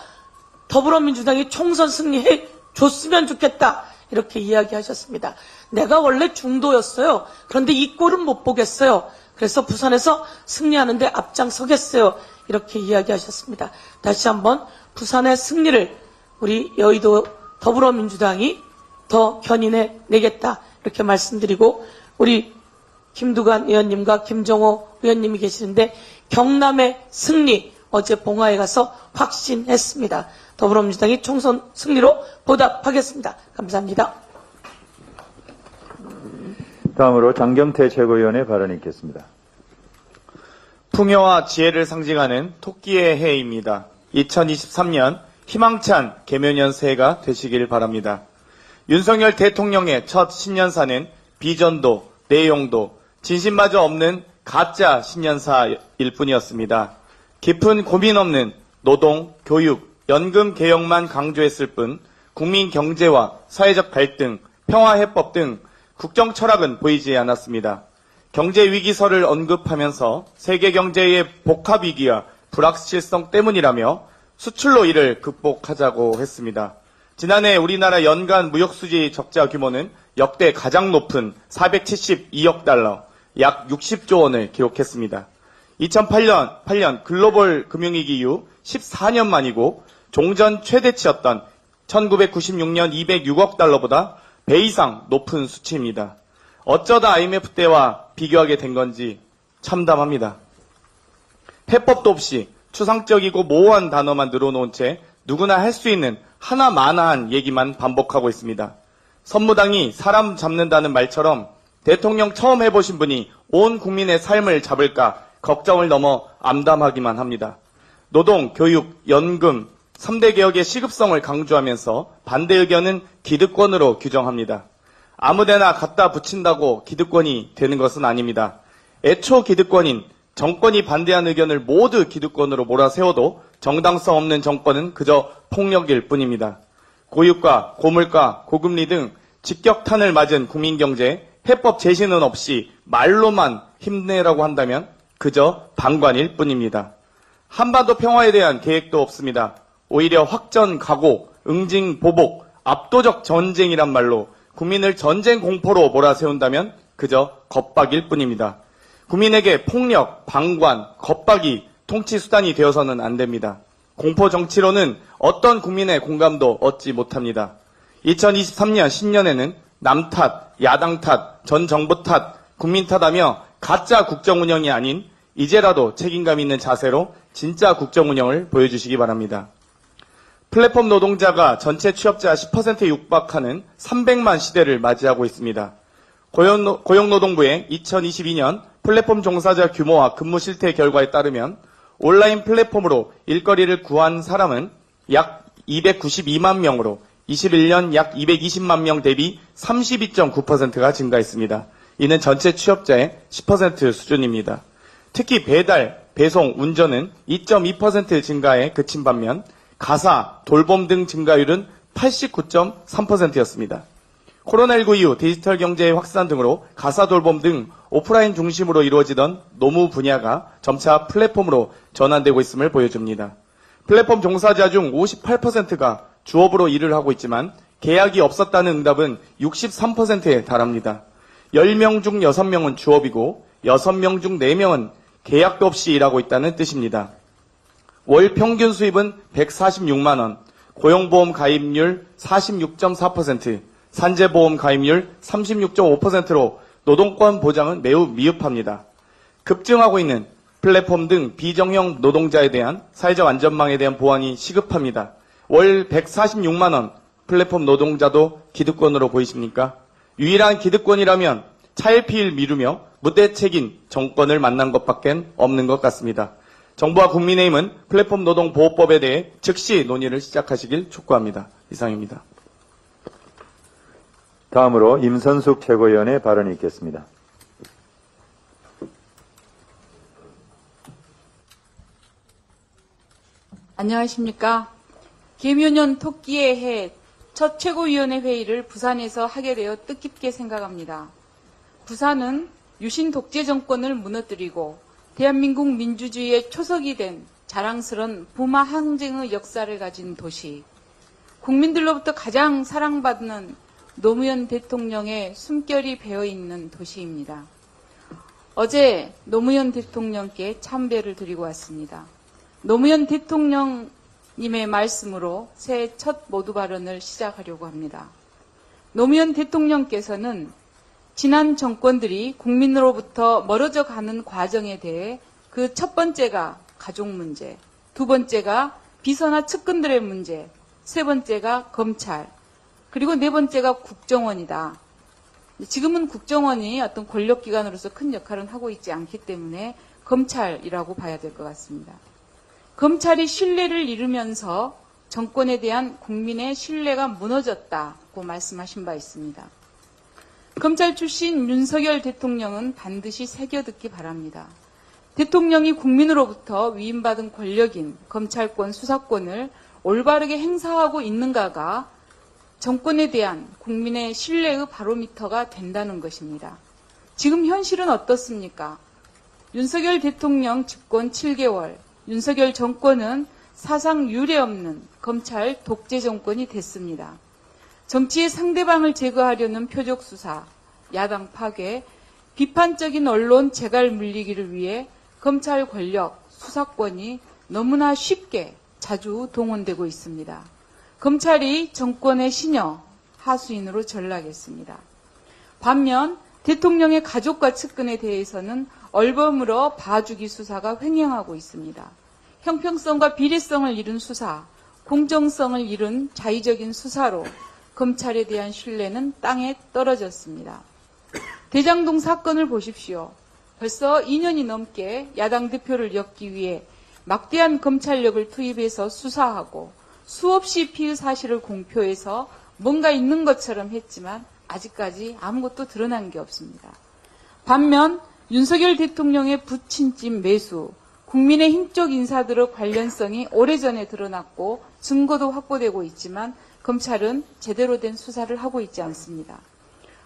Speaker 7: 더불어민주당이 총선 승리해 줬으면 좋겠다, 이렇게 이야기하셨습니다. 내가 원래 중도였어요. 그런데 이 꼴은 못 보겠어요. 그래서 부산에서 승리하는데 앞장서겠어요, 이렇게 이야기하셨습니다. 다시 한번 부산의 승리를 우리 여의도 더불어민주당이 더 견인해 내겠다, 이렇게 말씀드리고, 우리 김두관 의원님과 김정호 의원님이 계시는데 경남의 승리 어제 봉화에 가서 확신했습니다. 더불어민주당이 총선 승리로 보답하겠습니다. 감사합니다.
Speaker 1: 다음으로 장경태 최고위원의 발언이 있겠습니다.
Speaker 6: 풍요와 지혜를 상징하는 토끼의 해입니다. 2023년 희망찬 개묘년 새해가 되시길 바랍니다. 윤석열 대통령의 첫 신년사는 비전도, 내용도, 진심마저 없는 가짜 신년사일 뿐이었습니다. 깊은 고민 없는 노동, 교육, 연금 개혁만 강조했을 뿐 국민 경제와 사회적 갈등, 평화해법 등 국정 철학은 보이지 않았습니다. 경제 위기설을 언급하면서 세계 경제의 복합 위기와 불확실성 때문이라며 수출로 이를 극복하자고 했습니다. 지난해 우리나라 연간 무역수지 적자 규모는 역대 가장 높은 472억 달러, 약 60조 원을 기록했습니다. 2008년 글로벌 금융위기 이후 14년 만이고 종전 최대치였던 1996년 206억 달러보다 배 이상 높은 수치입니다. 어쩌다 IMF 때와 비교하게 된 건지 참담합니다. 해법도 없이 추상적이고 모호한 단어만 늘어놓은 채 누구나 할 수 있는 하나마나한 얘기만 반복하고 있습니다. 선무당이 사람 잡는다는 말처럼 대통령 처음 해보신 분이 온 국민의 삶을 잡을까 걱정을 넘어 암담하기만 합니다. 노동, 교육, 연금, 3대 개혁의 시급성을 강조하면서 반대 의견은 기득권으로 규정합니다. 아무데나 갖다 붙인다고 기득권이 되는 것은 아닙니다. 애초 기득권인 정권이 반대한 의견을 모두 기득권으로 몰아세워도 정당성 없는 정권은 그저 폭력일 뿐입니다. 고유가, 고물가, 고금리 등 직격탄을 맞은 국민경제, 해법 제시는 없이 말로만 힘내라고 한다면 그저 방관일 뿐입니다. 한반도 평화에 대한 계획도 없습니다. 오히려 확전, 각오, 응징, 보복, 압도적 전쟁이란 말로 국민을 전쟁 공포로 몰아세운다면 그저 겁박일 뿐입니다. 국민에게 폭력, 방관, 겁박이 통치 수단이 되어서는 안 됩니다. 공포 정치로는 어떤 국민의 공감도 얻지 못합니다. 2023년 신년에는 남 탓, 야당 탓, 전 정부 탓, 국민 탓하며 가짜 국정 운영이 아닌 이제라도 책임감 있는 자세로 진짜 국정 운영을 보여주시기 바랍니다. 플랫폼 노동자가 전체 취업자 10%에 육박하는 300만 시대를 맞이하고 있습니다. 고용노동부의 2022년 플랫폼 종사자 규모와 근무 실태 결과에 따르면 온라인 플랫폼으로 일거리를 구한 사람은 약 292만 명으로 21년 약 220만 명 대비 32.9%가 증가했습니다. 이는 전체 취업자의 10% 수준입니다. 특히 배달, 배송, 운전은 2.2% 증가에 그친 반면 가사, 돌봄 등 증가율은 89.3%였습니다. 코로나19 이후 디지털 경제의 확산 등으로 가사 돌봄 등 오프라인 중심으로 이루어지던 노무 분야가 점차 플랫폼으로 전환되고 있음을 보여줍니다. 플랫폼 종사자 중 58%가 주업으로 일을 하고 있지만 계약이 없었다는 응답은 63%에 달합니다. 10명 중 6명은 주업이고 6명 중 4명은 계약도 없이 일하고 있다는 뜻입니다. 월 평균 수입은 146만 원, 고용보험 가입률 46.4%, 산재보험 가입률 36.5%로 노동권 보장은 매우 미흡합니다. 급증하고 있는 플랫폼 등 비정형 노동자에 대한 사회적 안전망에 대한 보완이 시급합니다. 월 146만 원 플랫폼 노동자도 기득권으로 보이십니까?
Speaker 8: 유일한 기득권이라면 차일피일 미루며 무대책인 정권을 만난 것밖엔 없는 것 같습니다. 정부와 국민의힘은 플랫폼 노동 보호법에 대해 즉시 논의를 시작하시길 촉구합니다. 이상입니다.
Speaker 1: 다음으로 임선숙 최고위원의 발언이 있겠습니다.
Speaker 9: 안녕하십니까. 개묘년 토끼의 해 첫 최고위원회 회의를 부산에서 하게 되어 뜻깊게 생각합니다. 부산은 유신 독재 정권을 무너뜨리고 대한민국 민주주의의 초석이 된 자랑스러운 부마 항쟁의 역사를 가진 도시, 국민들로부터 가장 사랑받는 노무현 대통령의 숨결이 배어있는 도시입니다. 어제 노무현 대통령께 참배를 드리고 왔습니다. 노무현 대통령님의 말씀으로 새해 첫 모두 발언을 시작하려고 합니다. 노무현 대통령께서는 지난 정권들이 국민으로부터 멀어져 가는 과정에 대해 그 첫 번째가 가족 문제, 두 번째가 비서나 측근들의 문제, 세 번째가 검찰, 그리고 네 번째가 국정원이다. 지금은 국정원이 어떤 권력기관으로서 큰 역할은 하고 있지 않기 때문에 검찰이라고 봐야 될 것 같습니다. 검찰이 신뢰를 잃으면서 정권에 대한 국민의 신뢰가 무너졌다고 말씀하신 바 있습니다. 검찰 출신 윤석열 대통령은 반드시 새겨듣기 바랍니다. 대통령이 국민으로부터 위임받은 권력인 검찰권, 수사권을 올바르게 행사하고 있는가가 정권에 대한 국민의 신뢰의 바로미터가 된다는 것입니다. 지금 현실은 어떻습니까? 윤석열 대통령 집권 7개월, 윤석열 정권은 사상 유례 없는 검찰 독재 정권이 됐습니다. 정치의 상대방을 제거하려는 표적 수사, 야당 파괴, 비판적인 언론 재갈 물리기를 위해 검찰 권력, 수사권이 너무나 쉽게 자주 동원되고 있습니다. 검찰이 정권의 시녀, 하수인으로 전락했습니다. 반면 대통령의 가족과 측근에 대해서는 얼버무려 봐주기 수사가 횡행하고 있습니다. 형평성과 비례성을 잃은 수사, 공정성을 잃은 자의적인 수사로 검찰에 대한 신뢰는 땅에 떨어졌습니다. 대장동 사건을 보십시오. 벌써 2년이 넘게 야당 대표를 엮기 위해 막대한 검찰력을 투입해서 수사하고 수없이 피의 사실을 공표해서 뭔가 있는 것처럼 했지만 아직까지 아무것도 드러난 게 없습니다. 반면 윤석열 대통령의 부친집 매수, 국민의힘 쪽 인사들의 관련성이 오래전에 드러났고 증거도 확보되고 있지만 검찰은 제대로 된 수사를 하고 있지 않습니다.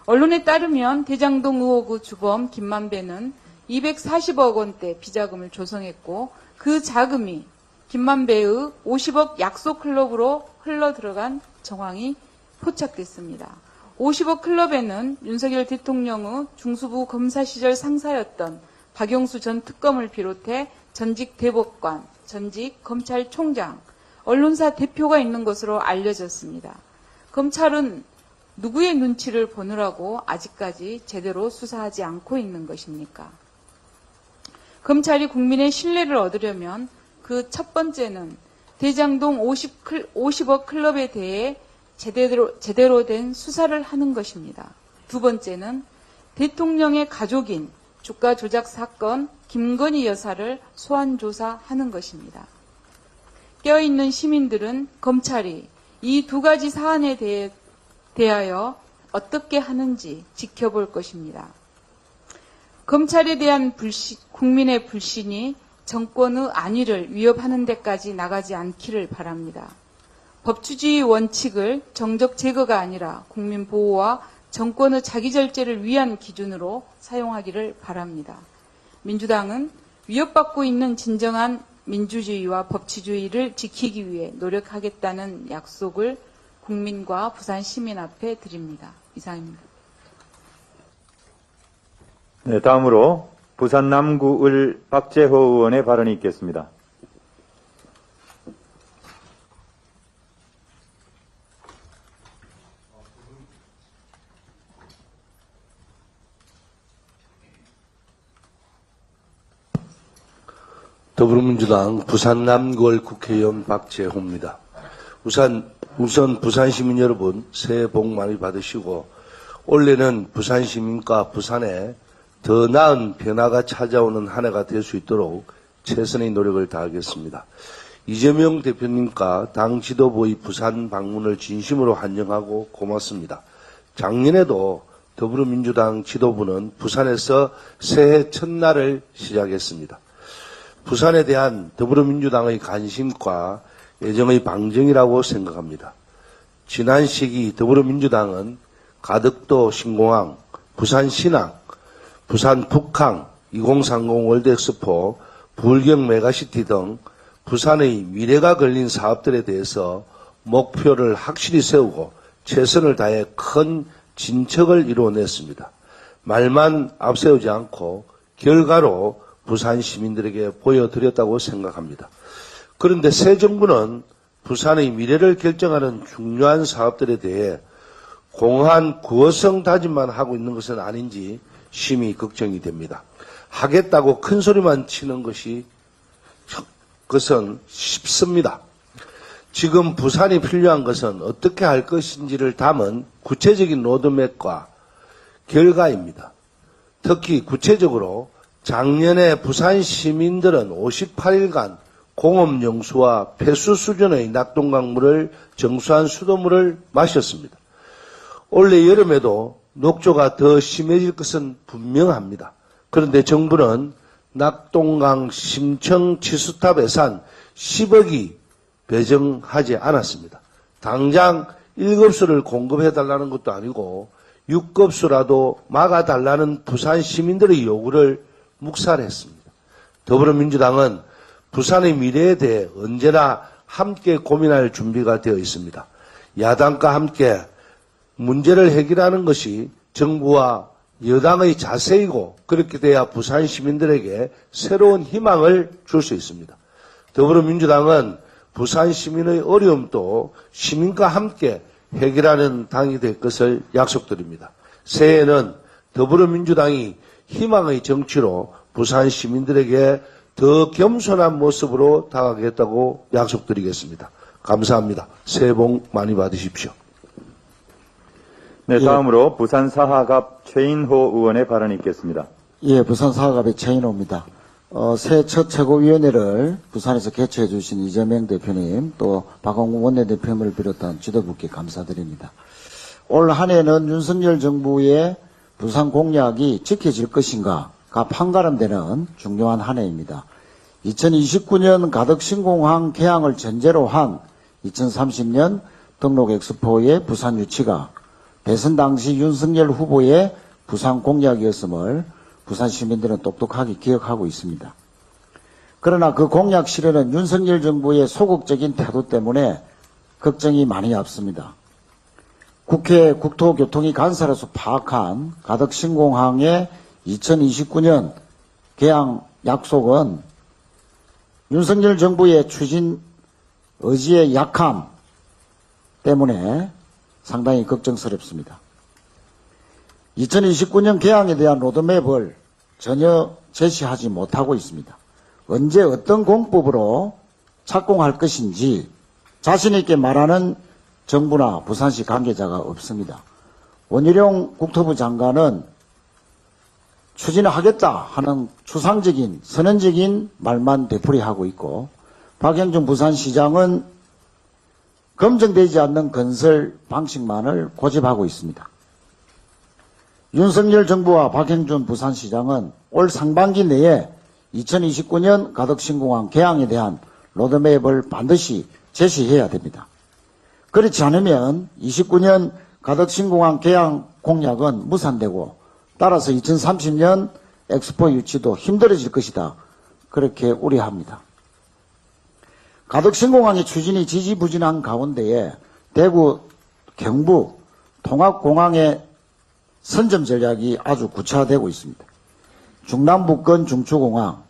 Speaker 9: 언론에 따르면 대장동 의혹의 주범 김만배는 240억 원대 비자금을 조성했고 그 자금이 김만배의 50억 약속 클럽으로 흘러들어간 정황이 포착됐습니다. 50억 클럽에는 윤석열 대통령의 중수부 검사 시절 상사였던 박영수 전 특검을 비롯해 전직 대법관, 전직 검찰총장, 언론사 대표가 있는 것으로 알려졌습니다. 검찰은 누구의 눈치를 보느라고 아직까지 제대로 수사하지 않고 있는 것입니까? 검찰이 국민의 신뢰를 얻으려면 그 첫 번째는 대장동 50억 클럽에 대해 제대로 된 수사를 하는 것입니다. 두 번째는 대통령의 가족인 주가 조작 사건 김건희 여사를 소환 조사하는 것입니다. 깨어있는 시민들은 검찰이 이 두 가지 사안에 대하여 어떻게 하는지 지켜볼 것입니다. 검찰에 대한 국민의 불신이 정권의 안위를 위협하는 데까지 나가지 않기를 바랍니다. 법치주의 원칙을 정적 제거가 아니라 국민 보호와 정권의 자기절제를 위한 기준으로 사용하기를 바랍니다. 민주당은 위협받고 있는 진정한 민주주의와 법치주의를 지키기 위해 노력하겠다는 약속을 국민과 부산 시민 앞에 드립니다. 이상입니다.
Speaker 1: 네, 다음으로 부산 남구을 박재호 의원의 발언이 있겠습니다.
Speaker 10: 더불어민주당 부산 남구을 국회의원 박재호입니다. 우선 부산 시민 여러분 새해 복 많이 받으시고 올해는 부산 시민과 부산에 더 나은 변화가 찾아오는 한 해가 될 수 있도록 최선의 노력을 다하겠습니다. 이재명 대표님과 당 지도부의 부산 방문을 진심으로 환영하고 고맙습니다. 작년에도 더불어민주당 지도부는 부산에서 새해 첫날을 시작했습니다. 부산에 대한 더불어민주당의 관심과 애정의 방증이라고 생각합니다. 지난 시기 더불어민주당은 가덕도 신공항, 부산 신항, 부산 북항, 2030 월드엑스포, 불경 메가시티 등 부산의 미래가 걸린 사업들에 대해서 목표를 확실히 세우고 최선을 다해 큰 진척을 이루어냈습니다. 말만 앞세우지 않고 결과로 부산 시민들에게 보여드렸다고 생각합니다. 그런데 새 정부는 부산의 미래를 결정하는 중요한 사업들에 대해 공한 구호성 다짐만 하고 있는 것은 아닌지 심히 걱정이 됩니다. 하겠다고 큰 소리만 치는 것은 쉽습니다. 지금 부산이 필요한 것은 어떻게 할 것인지를 담은 구체적인 로드맵과 결과입니다. 특히 구체적으로 작년에 부산 시민들은 58일간 공업용수와 폐수 수준의 낙동강물을 정수한 수돗물을 마셨습니다. 올해 여름에도 녹조가 더 심해질 것은 분명합니다. 그런데 정부는 낙동강 심청 치수탑 예산 10억이 배정하지 않았습니다. 당장 1급수를 공급해달라는 것도 아니고 6급수라도 막아달라는 부산 시민들의 요구를 묵살했습니다. 더불어민주당은 부산의 미래에 대해 언제나 함께 고민할 준비가 되어 있습니다. 야당과 함께 문제를 해결하는 것이 정부와 여당의 자세이고 그렇게 돼야 부산 시민들에게 새로운 희망을 줄 수 있습니다. 더불어민주당은 부산 시민의 어려움도 시민과 함께 해결하는 당이 될 것을 약속드립니다. 새해에는 더불어민주당이 희망의 정치로 부산 시민들에게 더 겸손한 모습으로 다가가겠다고 약속드리겠습니다. 감사합니다. 새해 복 많이 받으십시오.
Speaker 1: 네, 다음으로 부산 사하갑 최인호 의원의 발언이 있겠습니다.
Speaker 11: 예, 부산 사하갑의 최인호입니다. 새해 첫 최고위원회를 부산에서 개최해 주신 이재명 대표님, 또 박홍근 원내대표님을 비롯한 지도부께 감사드립니다. 올 한 해는 윤석열 정부의 부산 공약이 지켜질 것인가가 판가름되는 중요한 한 해입니다. 2029년 가덕신공항 개항을 전제로 한 2030년 등록 엑스포의 부산 유치가 대선 당시 윤석열 후보의 부산 공약이었음을 부산 시민들은 똑똑하게 기억하고 있습니다. 그러나 그 공약 실현은 윤석열 정부의 소극적인 태도 때문에 걱정이 많이 앞섭니다. 국회 국토교통위 간사로서 파악한 가덕신공항의 2029년 개항 약속은 윤석열 정부의 추진 의지의 약함 때문에 상당히 걱정스럽습니다. 2029년 개항에 대한 로드맵을 전혀 제시하지 못하고 있습니다. 언제 어떤 공법으로 착공할 것인지 자신 있게 말하는 정부나 부산시 관계자가 없습니다. 원희룡 국토부 장관은 추진하겠다 하는 추상적인 선언적인 말만 되풀이하고 있고 박형준 부산시장은 검증되지 않는 건설 방식만을 고집하고 있습니다. 윤석열 정부와 박형준 부산시장은 올 상반기 내에 2029년 가덕신공항 개항에 대한 로드맵을 반드시 제시해야 됩니다. 그렇지 않으면 29년 가덕신공항 개항 공약은 무산되고 따라서 2030년 엑스포 유치도 힘들어질 것이다. 그렇게 우려합니다. 가덕신공항의 추진이 지지부진한 가운데에 대구, 경북, 통합공항의 선점 전략이 아주 구체화되고 있습니다. 중남부권 중추공항,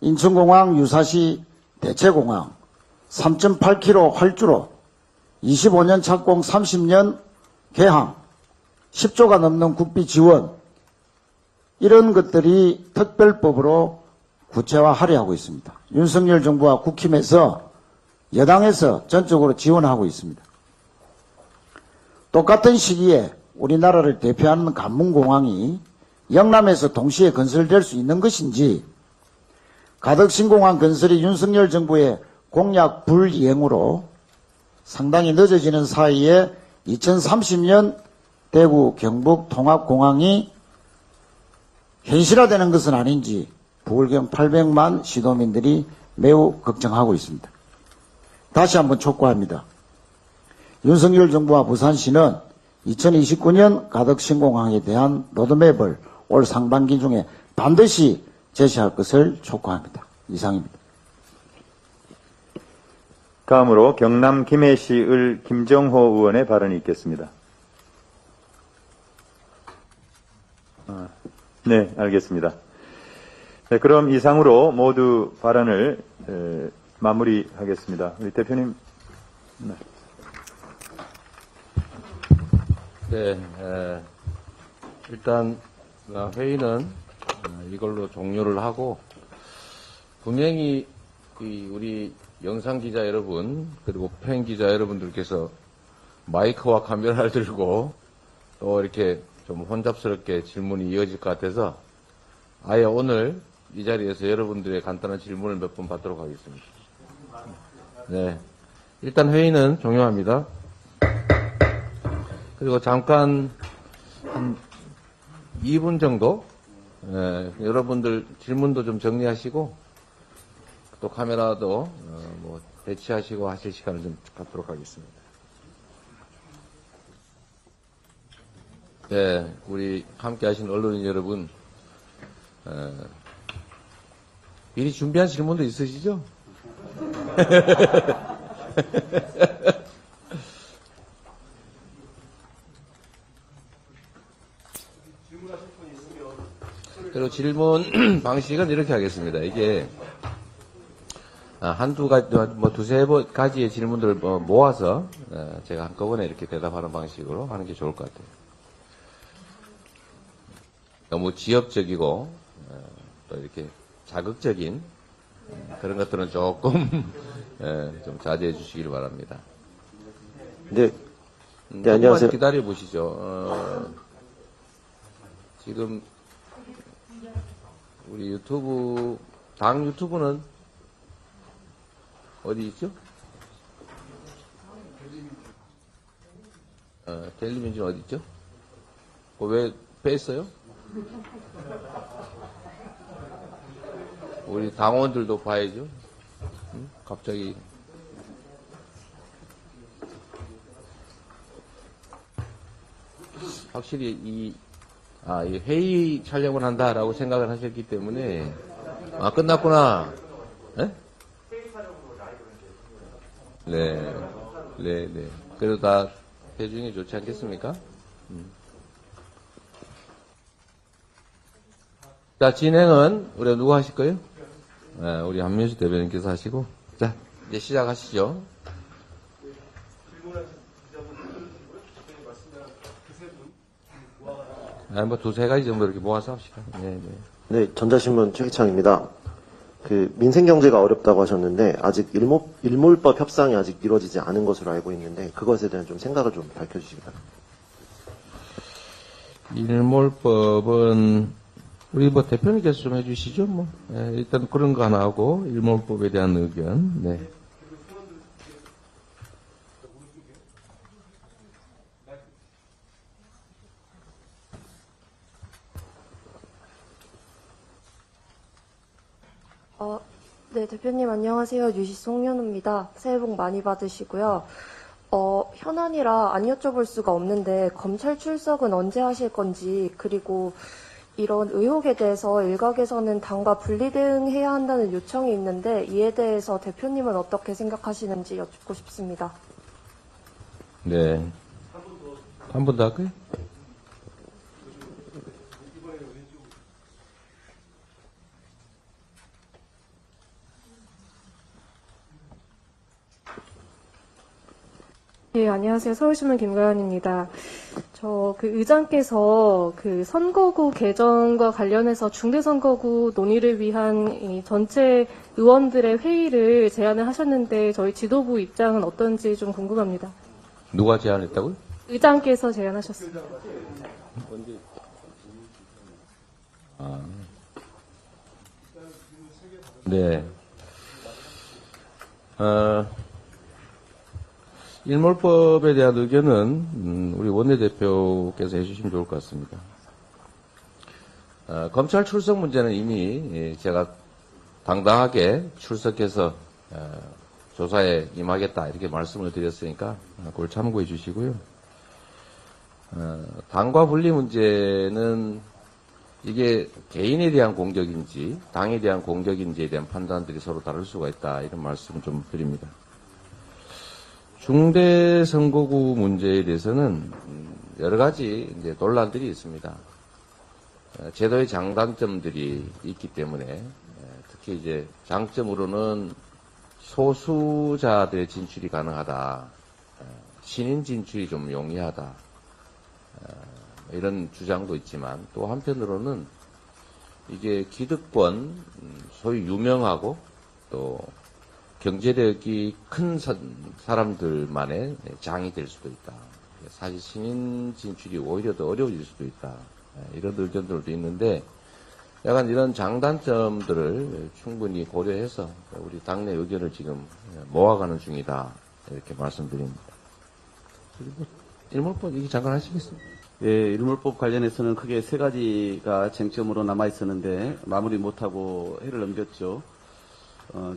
Speaker 11: 인천공항 유사시 대체공항, 3.8km 활주로, 25년 착공 30년 개항, 10조가 넘는 국비 지원, 이런 것들이 특별법으로 구체화하려 하고 있습니다. 윤석열 정부와 국힘에서 여당에서 전적으로 지원하고 있습니다. 똑같은 시기에 우리나라를 대표하는 관문공항이 영남에서 동시에 건설될 수 있는 것인지, 가덕 신공항 건설이 윤석열 정부의 공약 불이행으로 상당히 늦어지는 사이에 2030년 대구 경북 통합공항이 현실화되는 것은 아닌지 부울경 800만 시도민들이 매우 걱정하고 있습니다. 다시 한번 촉구합니다. 윤석열 정부와 부산시는 2029년 가덕 신공항에 대한 로드맵을 올 상반기 중에 반드시 제시할 것을 촉구합니다. 이상입니다.
Speaker 1: 다음으로 경남 김해시을 김정호 의원의 발언이 있겠습니다. 네, 알겠습니다. 네, 그럼 이상으로 모두 발언을 마무리하겠습니다. 우리 대표님.
Speaker 2: 네, 일단 회의는 이걸로 종료를 하고, 분명히 우리 영상 기자 여러분 그리고 팬 기자 여러분들께서 마이크와 카메라를 들고 또 이렇게 좀 혼잡스럽게 질문이 이어질 것 같아서 아예 오늘 이 자리에서 여러분들의 간단한 질문을 몇 번 받도록 하겠습니다. 네, 일단 회의는 종료합니다. 그리고 잠깐 한 2분 정도 여러분들 질문도 좀 정리하시고 또 카메라도 뭐 배치하시고 하실 시간을 좀 갖도록 하겠습니다. 네, 우리 함께 하신 언론인 여러분, 미리 준비한 질문도 있으시죠? 그리고 질문 방식은 이렇게 하겠습니다. 이게 한두 가지, 뭐 두세 가지의 질문들을 모아서 제가 한꺼번에 이렇게 대답하는 방식으로 하는 게 좋을 것 같아요. 너무 지역적이고 또 이렇게 자극적인 그런 것들은 조금 좀 자제해 주시길 바랍니다.
Speaker 12: 네, 네 안녕하세요.
Speaker 2: 기다려 보시죠. 지금 우리 유튜브 당 유튜브는 어디 있죠? 텔레비전 어디 있죠? 왜 뺐어요? 우리 당원들도 봐야죠. 응? 갑자기 확실히 이 회의 촬영을 한다라고 생각을 하셨기 때문에 끝났구나. 네? 네. 그래도 다 대중이 좋지 않겠습니까? 자, 진행은 우리가 누가 하실 거예요? 네, 우리 한민수 대변인께서 하시고. 자, 이제 시작하시죠. 뭐 두세 가지 정도 이렇게 모아서 합시다.
Speaker 12: 네, 전자신문 최기창입니다. 민생경제가 어렵다고 하셨는데 아직 일몰법 협상이 아직 이루어지지 않은 것으로 알고 있는데 그것에 대한 좀 생각을 좀 밝혀주시기 바랍니다.
Speaker 2: 일몰법은 우리 대표님께서 좀 해주시죠. 일단 그런 거 하나 하고 일몰법에 대한 의견. 네.
Speaker 13: 네, 대표님 안녕하세요. 유시 송현우입니다. 새해 복 많이 받으시고요. 현안이라 안 여쭤볼 수가 없는데 검찰 출석은 언제 하실 건지, 그리고 이런 의혹에 대해서 일각에서는 당과 분리 대응해야 한다는 요청이 있는데 이에 대해서 대표님은 어떻게 생각하시는지 여쭙고 싶습니다.
Speaker 2: 네. 한 번 더 할까요?
Speaker 13: 네, 안녕하세요. 서울신문 김가연입니다. 의장께서 선거구 개정과 관련해서 중대선거구 논의를 위한 이 전체 의원들의 회의를 제안을 하셨는데 저희 지도부 입장은 어떤지 좀 궁금합니다.
Speaker 2: 누가 제안했다고요?
Speaker 13: 의장께서 제안하셨습니다.
Speaker 2: 네. 일몰법에 대한 의견은 우리 원내대표께서 해주시면 좋을 것 같습니다. 검찰 출석 문제는 이미 제가 당당하게 출석해서 조사에 임하겠다 이렇게 말씀을 드렸으니까 그걸 참고해 주시고요. 당과 분리 문제는 이게 개인에 대한 공격인지 당에 대한 공격인지에 대한 판단들이 서로 다를 수가 있다 이런 말씀을 좀 드립니다. 중대선거구 문제에 대해서는 여러 가지 이제 논란들이 있습니다. 제도의 장단점들이 있기 때문에 특히 이제 장점으로는 소수자들의 진출이 가능하다, 신인 진출이 좀 용이하다 이런 주장도 있지만 또 한편으로는 이게 기득권, 소위 유명하고 또 경제력이 큰 사람들만의 장이 될 수도 있다. 사실 신인 진출이 오히려 더 어려워질 수도 있다. 이런 의견들도 있는데 약간 이런 장단점들을 충분히 고려해서 우리 당내 의견을 지금 모아가는 중이다. 이렇게 말씀드립니다. 그리고 일몰법 얘기 잠깐 하시겠습니까?
Speaker 3: 예, 일몰법 관련해서는 크게 세 가지가 쟁점으로 남아 있었는데 마무리 못하고 해를 넘겼죠.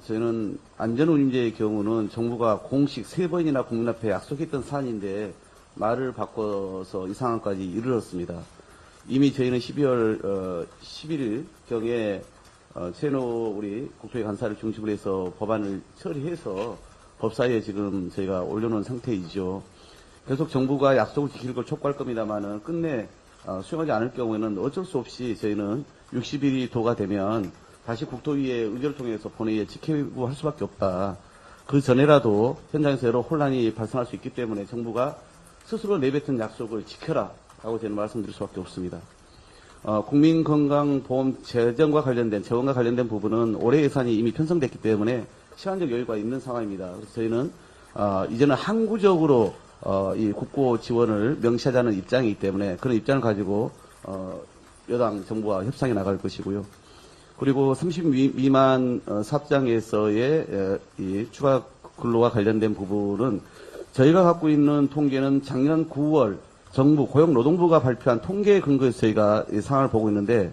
Speaker 3: 저희는 안전운임제의 경우는 정부가 공식 3번이나 국민 앞에 약속했던 사안인데 말을 바꿔서 이 상황까지 이르렀습니다. 이미 저희는 12월 11일경에 최노 우리 국토위 간사를 중심으로 해서 법안을 처리해서 법사위에 지금 저희가 올려놓은 상태이죠. 계속 정부가 약속을 지킬 걸 촉구할 겁니다만은 끝내 수용하지 않을 경우에는 어쩔 수 없이 저희는 60일이 도가 되면 다시 국토위의 의결을 통해서 본회의에 직회부 할 수밖에 없다. 그 전에라도 현장에서 여러 혼란이 발생할 수 있기 때문에 정부가 스스로 내뱉은 약속을 지켜라 라고 저는 말씀드릴 수밖에 없습니다. 국민건강보험 재원과 관련된 부분은 올해 예산이 이미 편성됐기 때문에 시간적 여유가 있는 상황입니다. 그래서 저희는 이제는 항구적으로 이 국고 지원을 명시하자는 입장이기 때문에 그런 입장을 가지고 여당 정부와 협상해 나갈 것이고요. 그리고 30 미만 사업장에서의 이 추가 근로와 관련된 부분은 저희가 갖고 있는 통계는 작년 9월 정부 고용노동부가 발표한 통계에 근거해서 저희가 이 상황을 보고 있는데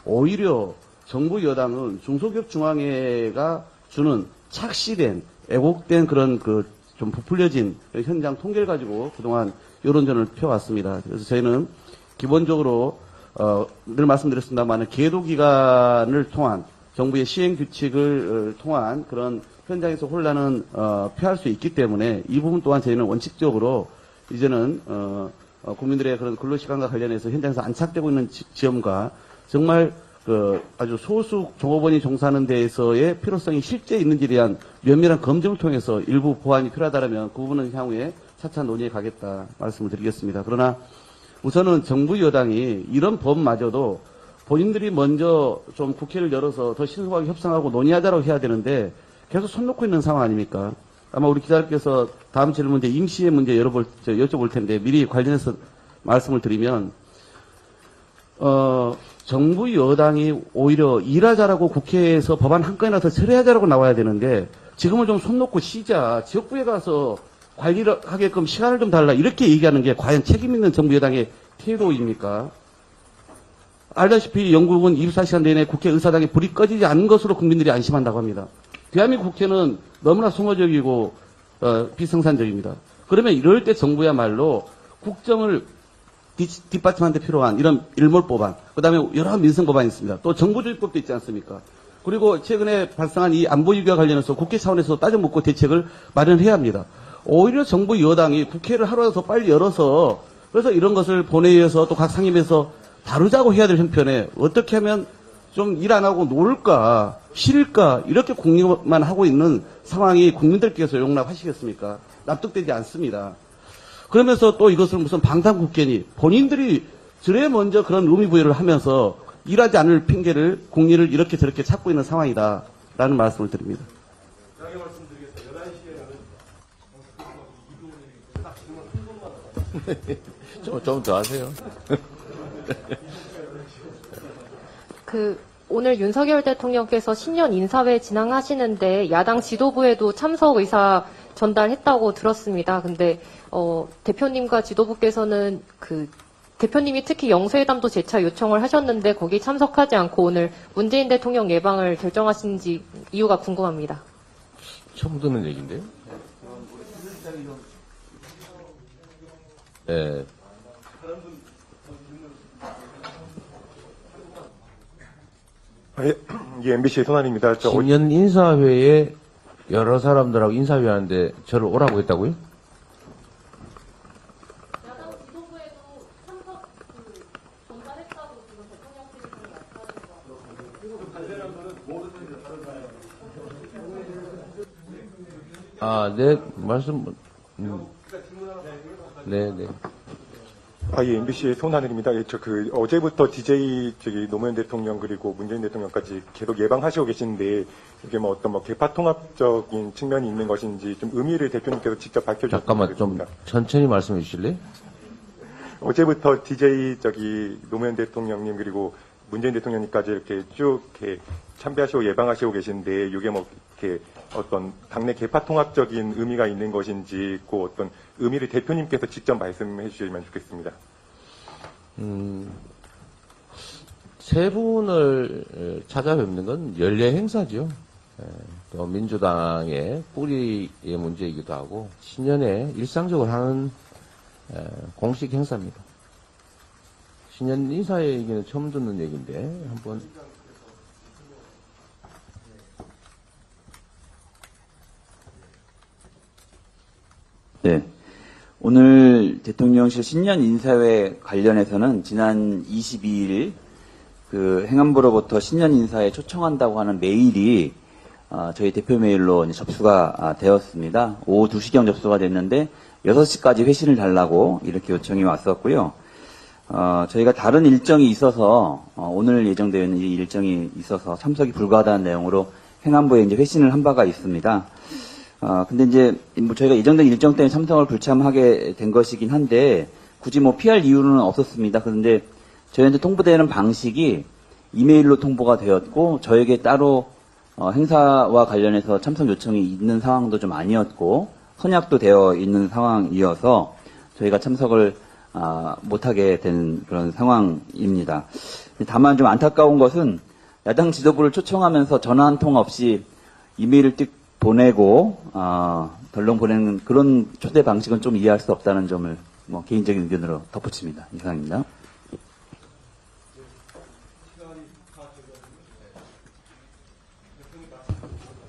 Speaker 3: 오히려 정부 여당은 중소기업중앙회가 주는 착시된 애곡된 그런 좀 부풀려진 현장 통계를 가지고 그동안 여론전을 펴왔습니다. 그래서 저희는 기본적으로 늘 말씀드렸습니다만 계도 기간을 통한 정부의 시행 규칙을 통한 그런 현장에서 혼란은 피할 수 있기 때문에 이 부분 또한 저희는 원칙적으로 이제는 국민들의 그런 근로시간과 관련해서 현장에서 안착되고 있는 지점과 정말 아주 소수 종업원이 종사하는 데에서의 필요성이 실제 있는지에 대한 면밀한 검증을 통해서 일부 보완이 필요하다면 그 부분은 향후에 차차 논의해 가겠다 말씀을 드리겠습니다. 그러나 우선은 정부 여당이 이런 법마저도 본인들이 먼저 좀 국회를 열어서 더 신속하게 협상하고 논의하자라고 해야 되는데 계속 손 놓고 있는 상황 아닙니까? 아마 우리 기자님께서 다음 질문 문제 임시의 문제 여쭤볼 텐데 미리 관련해서 말씀을 드리면 정부 여당이 오히려 일하자라고 국회에서 법안 한 건이나 더 처리하자라고 나와야 되는데 지금은 좀 손 놓고 쉬자. 지역구에 가서 관리를 하게끔 시간을 좀 달라. 이렇게 얘기하는 게 과연 책임 있는 정부 여당의 태도입니까? 알다시피 영국은 24시간 내내 국회 의사당에 불이 꺼지지 않는 것으로 국민들이 안심한다고 합니다. 대한민국 국회는 너무나 소모적이고 비생산적입니다. 그러면 이럴 때 정부야말로 국정을 뒷받침하는 데 필요한 이런 일몰법안, 그 다음에 여러 민생법안이 있습니다. 또 정부조직법도 있지 않습니까? 그리고 최근에 발생한 이 안보위기와 관련해서 국회 차원에서 따져먹고 대책을 마련해야 합니다. 오히려 정부 여당이 국회를 하루라도 더 빨리 열어서 그래서 이런 것을 본회의에서 또 각 상임에서 다루자고 해야 될 형편에 어떻게 하면 좀 일 안 하고 놀까, 쉴까 이렇게 공격만 하고 있는 상황이 국민들께서 용납하시겠습니까? 납득되지 않습니다. 그러면서 또 이것을 무슨 방탄국회니 본인들이 저래 먼저 그런 의미부여를 하면서 일하지 않을 핑계를 국리를 이렇게 저렇게 찾고 있는 상황이다라는 말씀을 드립니다.
Speaker 2: 좀 더 하세요.
Speaker 13: 오늘 윤석열 대통령께서 신년 인사회 진행하시는데 야당 지도부에도 참석 의사 전달했다고 들었습니다. 근데 대표님과 지도부께서는 대표님이 특히 영수회담도 재차 요청을 하셨는데 거기 참석하지 않고 오늘 문재인 대통령 예방을 결정하신지 이유가 궁금합니다.
Speaker 2: 처음 듣는 얘기인데요. 네.
Speaker 14: 예, MBC 손환입니다.
Speaker 2: 신년 인사회에 여러 사람들하고 인사회 하는데 저를 오라고 했다고요? 네, 말씀, 네.
Speaker 14: 예, MBC의 손하늘입니다. 예, 어제부터 DJ, 노무현 대통령 그리고 문재인 대통령까지 계속 예방하시고 계신데, 이게 어떤 개파 통합적인 측면이 있는 것인지 좀 의미를 대표님께서 직접 밝혀주셨으면
Speaker 2: 잠깐만, 좀 천천히 말씀해 주실래요?
Speaker 14: 어제부터 DJ, 노무현 대통령님 그리고 문재인 대통령님까지 이렇게 쭉 참배하시고 예방하시고 계신데, 이게 어떤 당내 개파 통합적인 의미가 있는 것인지, 그 어떤 의미를 대표님께서 직접 말씀해 주시면 좋겠습니다.
Speaker 2: 세 분을 찾아뵙는 건 연례 행사죠. 또 민주당의 뿌리의 문제이기도 하고 신년에 일상적으로 하는 공식 행사입니다. 신년 인사의 얘기는 처음 듣는 얘기인데 한번.
Speaker 15: 네. 오늘 대통령실 신년 인사회 관련해서는 지난 22일 행안부로부터 신년 인사에 초청한다고 하는 메일이 저희 대표 메일로 접수가 되었습니다. 오후 2시경 접수가 됐는데 6시까지 회신을 달라고 이렇게 요청이 왔었고요. 저희가 다른 일정이 있어서 오늘 예정되어 있는 이 일정이 있어서 참석이 불가하다는 내용으로 행안부에 이제 회신을 한 바가 있습니다. 근데 이제 저희가 예정된 일정 때문에 참석을 불참하게 된 것이긴 한데 굳이 피할 이유는 없었습니다. 그런데 저희한테 통보되는 방식이 이메일로 통보가 되었고 저에게 따로 행사와 관련해서 참석 요청이 있는 상황도 좀 아니었고 선약도 되어 있는 상황이어서 저희가 참석을 못하게 된 그런 상황입니다. 다만 좀 안타까운 것은 야당 지도부를 초청하면서 전화 한 통 없이 이메일을 보내고 덜렁 보내는 그런 초대 방식은 좀 이해할 수 없다는 점을 개인적인 의견으로 덧붙입니다. 이상입니다.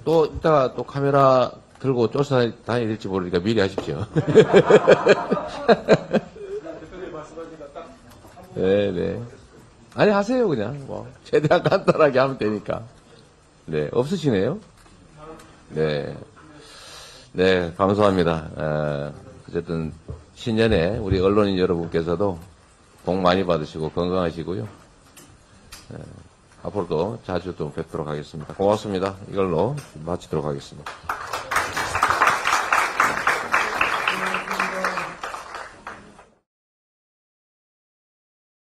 Speaker 2: 또 이따가 또 카메라 들고 쫓아다녀야 될지 모르니까 미리 하십시오. 네. 아니 하세요 그냥 최대한 간단하게 하면 되니까. 네, 없으시네요. 네, 감사합니다. 어쨌든 신년에 우리 언론인 여러분께서도 복 많이 받으시고 건강하시고요. 앞으로도 자주 또 뵙도록 하겠습니다. 고맙습니다. 이걸로 마치도록 하겠습니다.